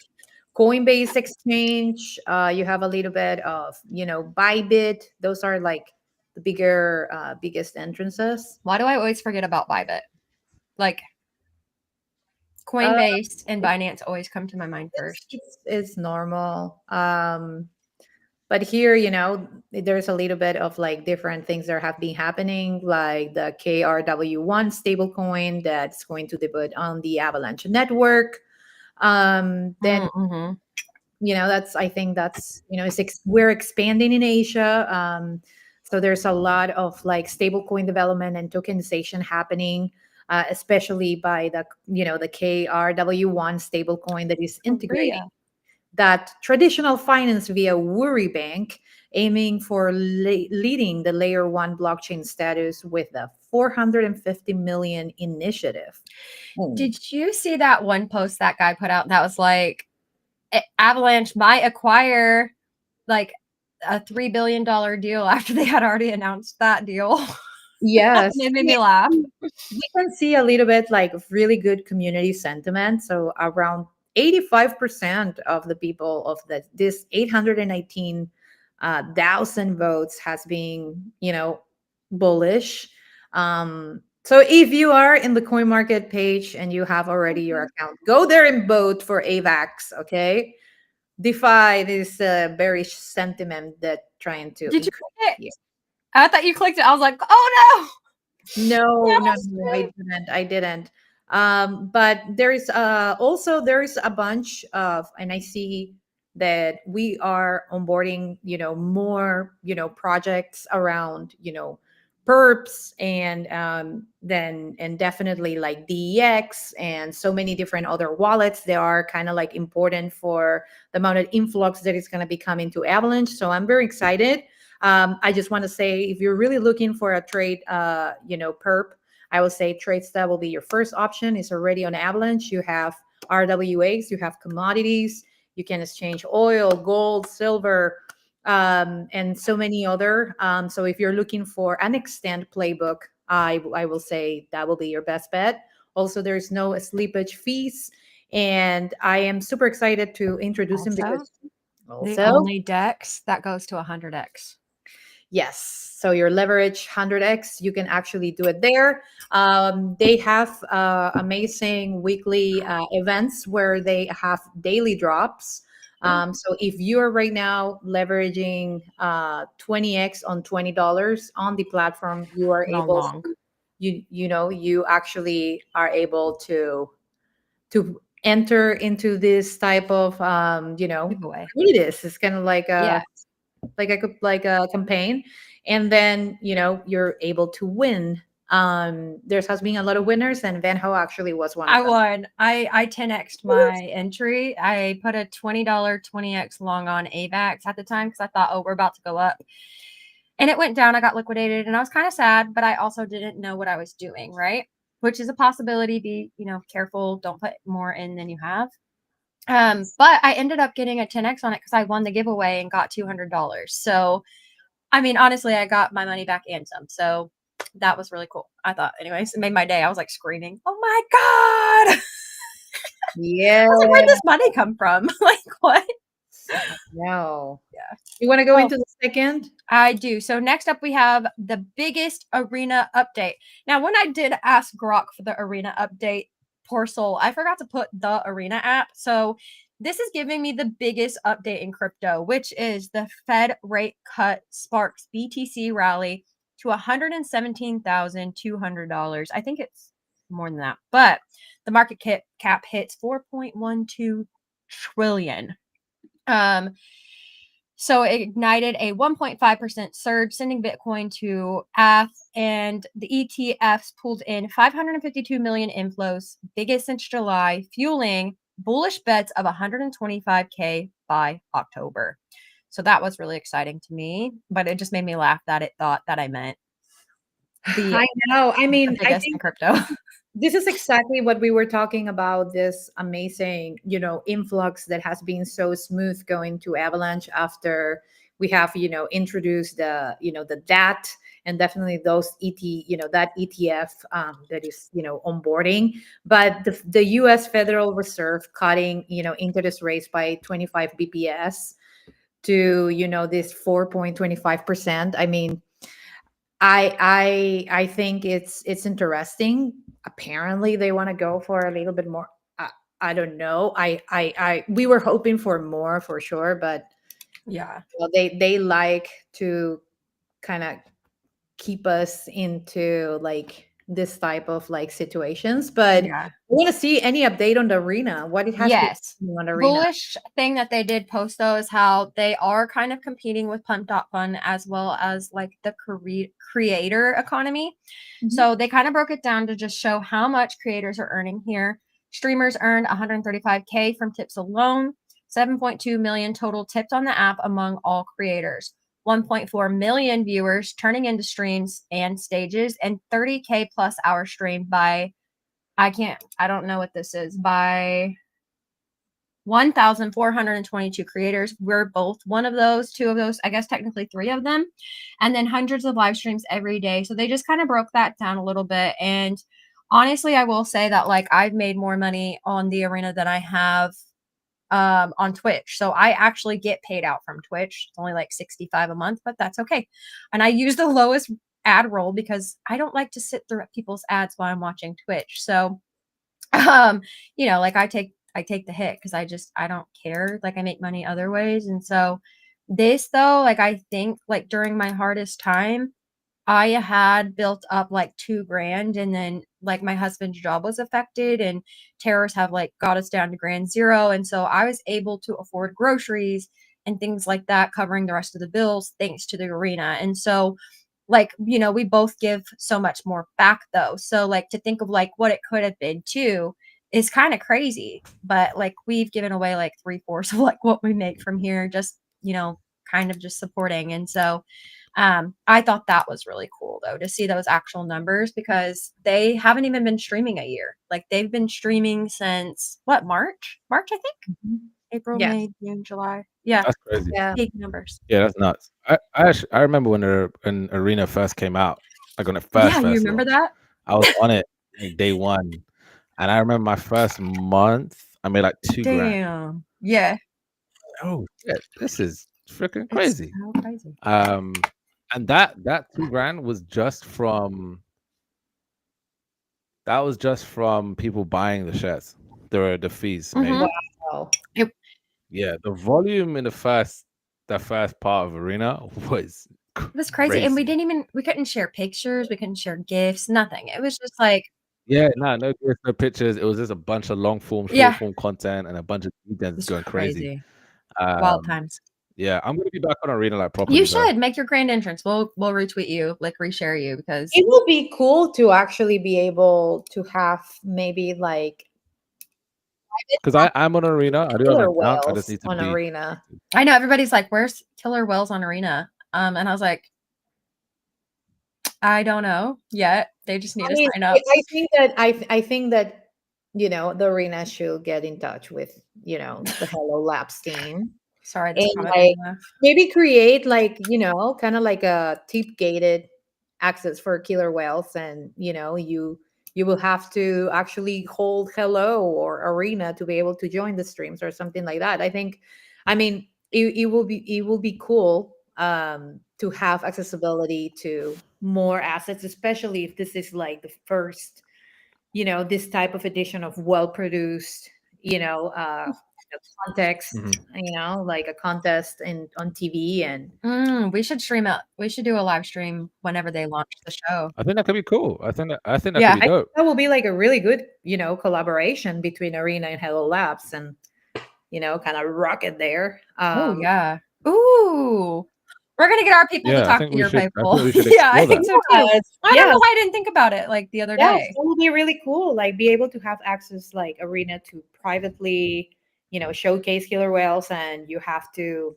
Speaker 2: Coinbase Exchange, you have a little bit of, Bybit. Those are like the biggest entrances.
Speaker 1: Why do I always forget about Bybit? Like Coinbase and Binance always come to my mind first.
Speaker 2: It's normal. But here, there's a little bit of like different things that have been happening, like the KRW1 stablecoin that's going to debut on the Avalanche network. Then, I think that's, we're expanding in Asia. So there's a lot of like stablecoin development and tokenization happening, especially by the KRW1 stablecoin that is integrating that traditional finance via Bank, aiming for leading the layer 1 blockchain status with the 450 million initiative.
Speaker 1: Did you see that one post that guy put out that was like, Avalanche might acquire like a $3 billion deal after they had already announced that deal?
Speaker 2: Yes.
Speaker 1: It made me laugh.
Speaker 2: We can see a little bit like really good community sentiment. So around 85% of the people of this 819,000 votes has been, bullish. So if you are in the coin market page and you have already your account, go there and vote for AVAX, okay? Defy this bearish sentiment that trying to.
Speaker 1: Did you click it? I thought you clicked it. I was like, oh
Speaker 2: no. No, I didn't. But there's there's a bunch of, and I see that we are onboarding, more, projects around, perps and definitely like DEX and so many different other wallets. They are kind of like important for the amount of influx that is going to be coming to Avalanche. So I'm very excited. I just want to say, if you're really looking for a trade, perp, I will say TradeStab will be your first option. It's already on Avalanche. You have RWAs, you have commodities, you can exchange oil, gold, silver, and so many other. So if you're looking for an extend playbook, I will say that will be your best bet. Also, there's no slippage fees. and I am super excited to introduce him because
Speaker 1: the only DEX that goes to 100x.
Speaker 2: Yes. So your leverage 100x, you can actually do it there. They have amazing weekly events where they have daily drops. So if you are right now leveraging 20x on $20 on the platform, you are able to, you actually are able to enter into this type of
Speaker 1: giveaway.
Speaker 2: It is. It's kind of like
Speaker 1: Yeah.
Speaker 2: like a campaign, and then you're able to win. There has been a lot of winners, and Van Ho actually was one of them.
Speaker 1: Won. I 10x'd my entry. I put a $20 20x long on AVAX at the time because I thought, oh, we're about to go up. And it went down. I got liquidated, and I was kind of sad, but I also didn't know what I was doing, right? Which is a possibility. Be careful. Don't put more in than you have. But I ended up getting a 10x on it because I won the giveaway and got $200. So, I mean, honestly, I got my money back and some. So that was really cool. I thought, anyways, it made my day. I was like screaming, "Oh my God!"
Speaker 2: Yeah.
Speaker 1: I was like, where'd this money come from? Like, what?
Speaker 2: No.
Speaker 1: Yeah.
Speaker 2: You want to go into the second?
Speaker 1: I do. So next up, we have the biggest arena update. Now, when I did ask Grok for the arena update, poor soul, I forgot to put the arena app. So this is giving me the biggest update in crypto, which is the Fed rate cut sparks BTC rally to $117,200. I think it's more than that, but the market cap hits 4.12 trillion. So it ignited a 1.5% surge, sending Bitcoin to AF, and the ETFs pulled in 552 million inflows, biggest since July, fueling bullish bets of 125K by October. So that was really exciting to me, but it just made me laugh that it thought that I meant
Speaker 2: I know. I mean,
Speaker 1: I think in crypto.
Speaker 2: This is exactly what we were talking about, this amazing, influx that has been so smooth going to Avalanche after we have, introduced the DAT and definitely those that ETF that is, onboarding. But the US Federal Reserve cutting, interest rates by 25 BPS to, this 4.25%. I mean, I think it's interesting. Apparently, they want to go for a little bit more. I don't know. We were hoping for more for sure, but
Speaker 1: yeah,
Speaker 2: well, they like to kind of keep us into like this type of like situations. But
Speaker 1: yeah,
Speaker 2: I want to see any update on the arena. What it has
Speaker 1: yes.
Speaker 2: been on the arena.
Speaker 1: Bullish thing that they did post though is how they are kind of competing with Pump.Fun as well as like the creator economy. So they kind of broke it down to just show how much creators are earning here. Streamers earned 135K from tips alone, 7.2 million total tipped on the app among all creators, 1.4 million viewers turning into streams and stages, and 30K plus hours streamed by, I don't know what this is, by 1,422 creators. We're both one of those, two of those, I guess technically three of them, and then hundreds of live streams every day. So they just kind of broke that down a little bit. And honestly, I will say that like I've made more money on the arena than I have on Twitch. So I actually get paid out from Twitch. It's only like 65 a month, but that's okay. And I use the lowest ad roll because I don't like to sit through people's ads while I'm watching Twitch. So like I take the hit because I don't care. Like I make money other ways. And so this though, like I think like during my hardest time, I had built up like $2,000, and then like my husband's job was affected and terrorists have like got us down to ground zero. And so I was able to afford groceries and things like that, covering the rest of the bills thanks to the arena. And so like, we both give so much more back though. So like to think of like what it could have been too is kind of crazy, but like we've given away like 3/4 of like what we make from here, just, kind of just supporting. And so I thought that was really cool though, to see those actual numbers because they haven't even been streaming a year. Like they've been streaming since March, I think. April, May, June, July. Yeah.
Speaker 3: That's crazy.
Speaker 2: Yeah.
Speaker 1: Big numbers.
Speaker 3: Yeah, that's nuts. I remember when Arena first came out, like when it first.
Speaker 1: Yeah, you remember that?
Speaker 3: I was on it like day one, and I remember my first month I made like $2,000.
Speaker 1: Damn. Yeah.
Speaker 3: Oh shit, this is freaking
Speaker 1: It's
Speaker 3: crazy.
Speaker 1: so crazy.
Speaker 3: And that $2,000 was just from people buying the shares. There are the fees made.
Speaker 1: Mhm.
Speaker 2: Wow.
Speaker 3: Yeah, the volume in the first part of Arena was
Speaker 1: It was crazy. And we couldn't share pictures, we couldn't share gifs, nothing. It was just like,
Speaker 3: Yeah, no pictures. It was just a bunch of long form, short
Speaker 1: yeah,
Speaker 3: form content and a bunch of videos
Speaker 1: it's
Speaker 3: going crazy.
Speaker 1: crazy. Wild
Speaker 3: Um,
Speaker 1: times.
Speaker 3: yeah, I'm gonna be back on Arena like properly.
Speaker 1: You
Speaker 3: though.
Speaker 1: should make your grand entrance. We'll retweet you, like reshare you, because
Speaker 2: It will be cool to actually be able to have maybe like
Speaker 3: Because I'm on Arena. I do have
Speaker 2: killer
Speaker 3: an account. I
Speaker 2: whales
Speaker 3: just need to
Speaker 2: on
Speaker 3: be.
Speaker 2: Arena.
Speaker 1: I know everybody's like, "Where's Killer Whales on Arena?" And I was like, I don't know yet. They just need
Speaker 2: I
Speaker 1: to
Speaker 2: mean,
Speaker 1: sign up.
Speaker 2: I think that the Arena should get in touch with the Hello Labs team.
Speaker 1: Sorry, that's
Speaker 2: And
Speaker 1: probably
Speaker 2: like
Speaker 1: enough.
Speaker 2: maybe create like kind of like a tip gated access for killer whales, and you will have to actually hold Hello or Arena to be able to join the streams or something like that. I mean it will be cool to have accessibility to more assets, especially if this is like the first this type of edition of well produced context, like a contest on TV. And
Speaker 1: We should stream it. We should do a live stream whenever they launch the show.
Speaker 3: I think that could be cool. I think that
Speaker 1: Yeah,
Speaker 3: could be dope.
Speaker 2: that will be like a really good collaboration between Arena and Hello Labs, and kind of rocket there.
Speaker 1: Oh yeah. Ooh. We're gonna get our people to
Speaker 3: Yeah, I
Speaker 1: talk
Speaker 3: think
Speaker 1: to
Speaker 3: we
Speaker 1: your
Speaker 3: should. I
Speaker 1: people.
Speaker 3: think we should
Speaker 1: Yeah, I
Speaker 3: explore
Speaker 1: think
Speaker 3: that.
Speaker 1: so too.
Speaker 2: Yes,
Speaker 1: I don't know
Speaker 2: yes.
Speaker 1: why I didn't think about it like the other
Speaker 2: Yes,
Speaker 1: day.
Speaker 2: that would be really cool. Like be able to have access like Arena to privately, showcase killer whales, and you have to,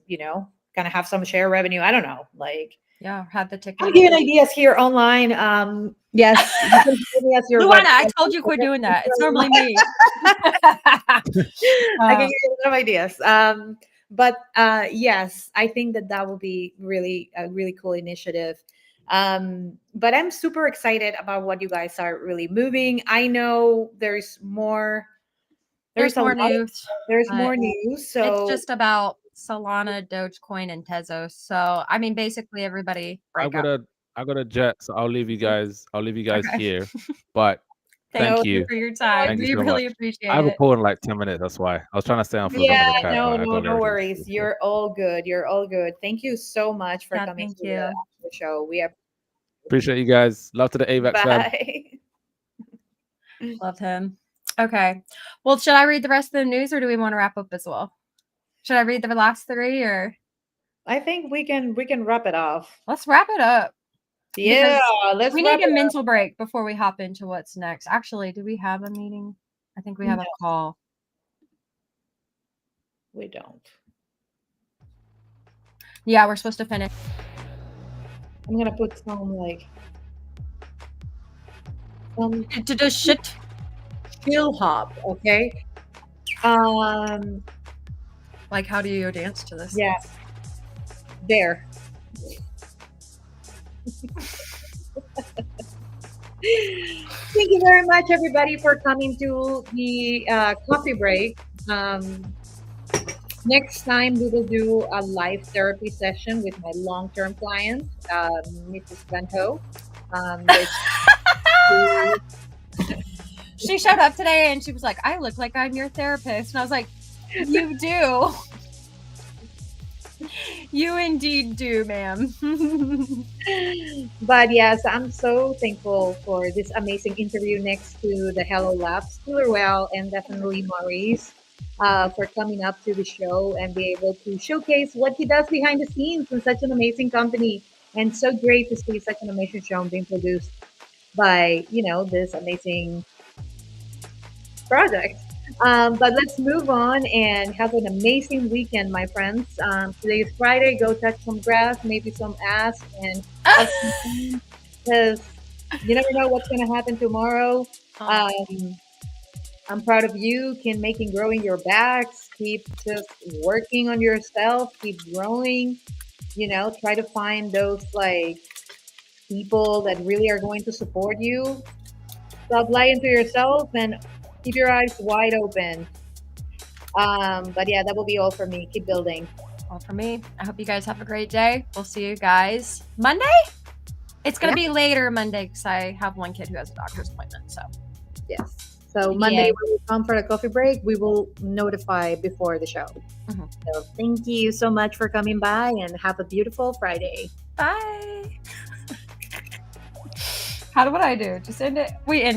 Speaker 2: kind of have some share revenue. I don't know. Like
Speaker 1: Yeah, have the ticket.
Speaker 2: I'm giving ideas here online. Yes, you can give me as your
Speaker 1: Luana, I
Speaker 2: website.
Speaker 1: told you quit doing that. It's normally me.
Speaker 2: I can give you some ideas. But yes, I think that will be really a really cool initiative. But I'm super excited about what you guys are really moving. I know there's more.
Speaker 1: There's more news.
Speaker 2: There's
Speaker 1: but
Speaker 2: more news. So
Speaker 1: it's just about Solana, Dogecoin, and Tezos. So I mean, basically everybody
Speaker 3: I
Speaker 1: break up.
Speaker 3: got a jet, so I'll leave you guys.
Speaker 1: Okay.
Speaker 3: here. But
Speaker 1: Thank
Speaker 3: thank
Speaker 1: you
Speaker 3: you.
Speaker 1: for your time.
Speaker 3: Thank you
Speaker 1: We
Speaker 3: so
Speaker 1: really
Speaker 3: much.
Speaker 1: appreciate
Speaker 3: I have a
Speaker 1: it.
Speaker 3: call in like 10 minutes. That's why I was trying to stay on for as long
Speaker 2: yeah,
Speaker 3: as I can.
Speaker 2: no,
Speaker 3: but I
Speaker 2: no,
Speaker 3: got
Speaker 2: no
Speaker 3: everything.
Speaker 2: worries. You're all good. You're all good. Thank you so much for
Speaker 1: Yeah,
Speaker 2: coming
Speaker 1: thank
Speaker 2: to
Speaker 1: you.
Speaker 2: the show. We
Speaker 3: Appreciate you guys. Love to the AVAX fam.
Speaker 2: bye.
Speaker 1: Love him. Okay. Well, should I read the rest of the news, or do we want to wrap up as well? Should I read the last three, or
Speaker 2: I think we can wrap it off.
Speaker 1: let's wrap it up?
Speaker 2: Yeah,
Speaker 1: Because
Speaker 2: let's
Speaker 1: we
Speaker 2: wrap
Speaker 1: need a
Speaker 2: it up.
Speaker 1: mental break before we hop into what's next. Actually, do we have a meeting? I think we have a
Speaker 2: No.
Speaker 1: call.
Speaker 2: We don't.
Speaker 1: Yeah, we're supposed to finish.
Speaker 2: I'm gonna put some like
Speaker 1: To do shit.
Speaker 2: chill hop, okay?
Speaker 1: Like, how do you dance to this?
Speaker 2: Yeah. There. Thank you very much, everybody, for coming to the coffee break. Next time, we will do a live therapy session with my long-term client, Mrs. Vanho.
Speaker 1: She showed up today and she was like, I look like I'm your therapist. And I was like, you do. You indeed do, ma'am.
Speaker 2: But yes, I'm so thankful for this amazing interview next to the Hello Labs, Killer Well, and definitely Maurice for coming up to the show and be able to showcase what he does behind the scenes in such an amazing company. And so great to see such an amazing show being produced by, this amazing project. But let's move on and have an amazing weekend, my friends. Today is Friday. Go touch some grass, maybe some ass, and because you never know what's going to happen tomorrow. I'm proud of you. Keep growing your backs. Keep just working on yourself. Keep growing. Try to find those like people that really are going to support you. Stop lying to yourself and keep your eyes wide open. But yeah, that will be all for me. Keep building.
Speaker 1: All for me. I hope you guys have a great day. We'll see you guys Monday. It's gonna be later Monday because I have one kid who has a doctor's appointment. So
Speaker 2: yes. So Monday when we come for the coffee break, we will notify before the show. So thank you so much for coming by and have a beautiful Friday.
Speaker 1: Bye. What I do? Just end it. We end.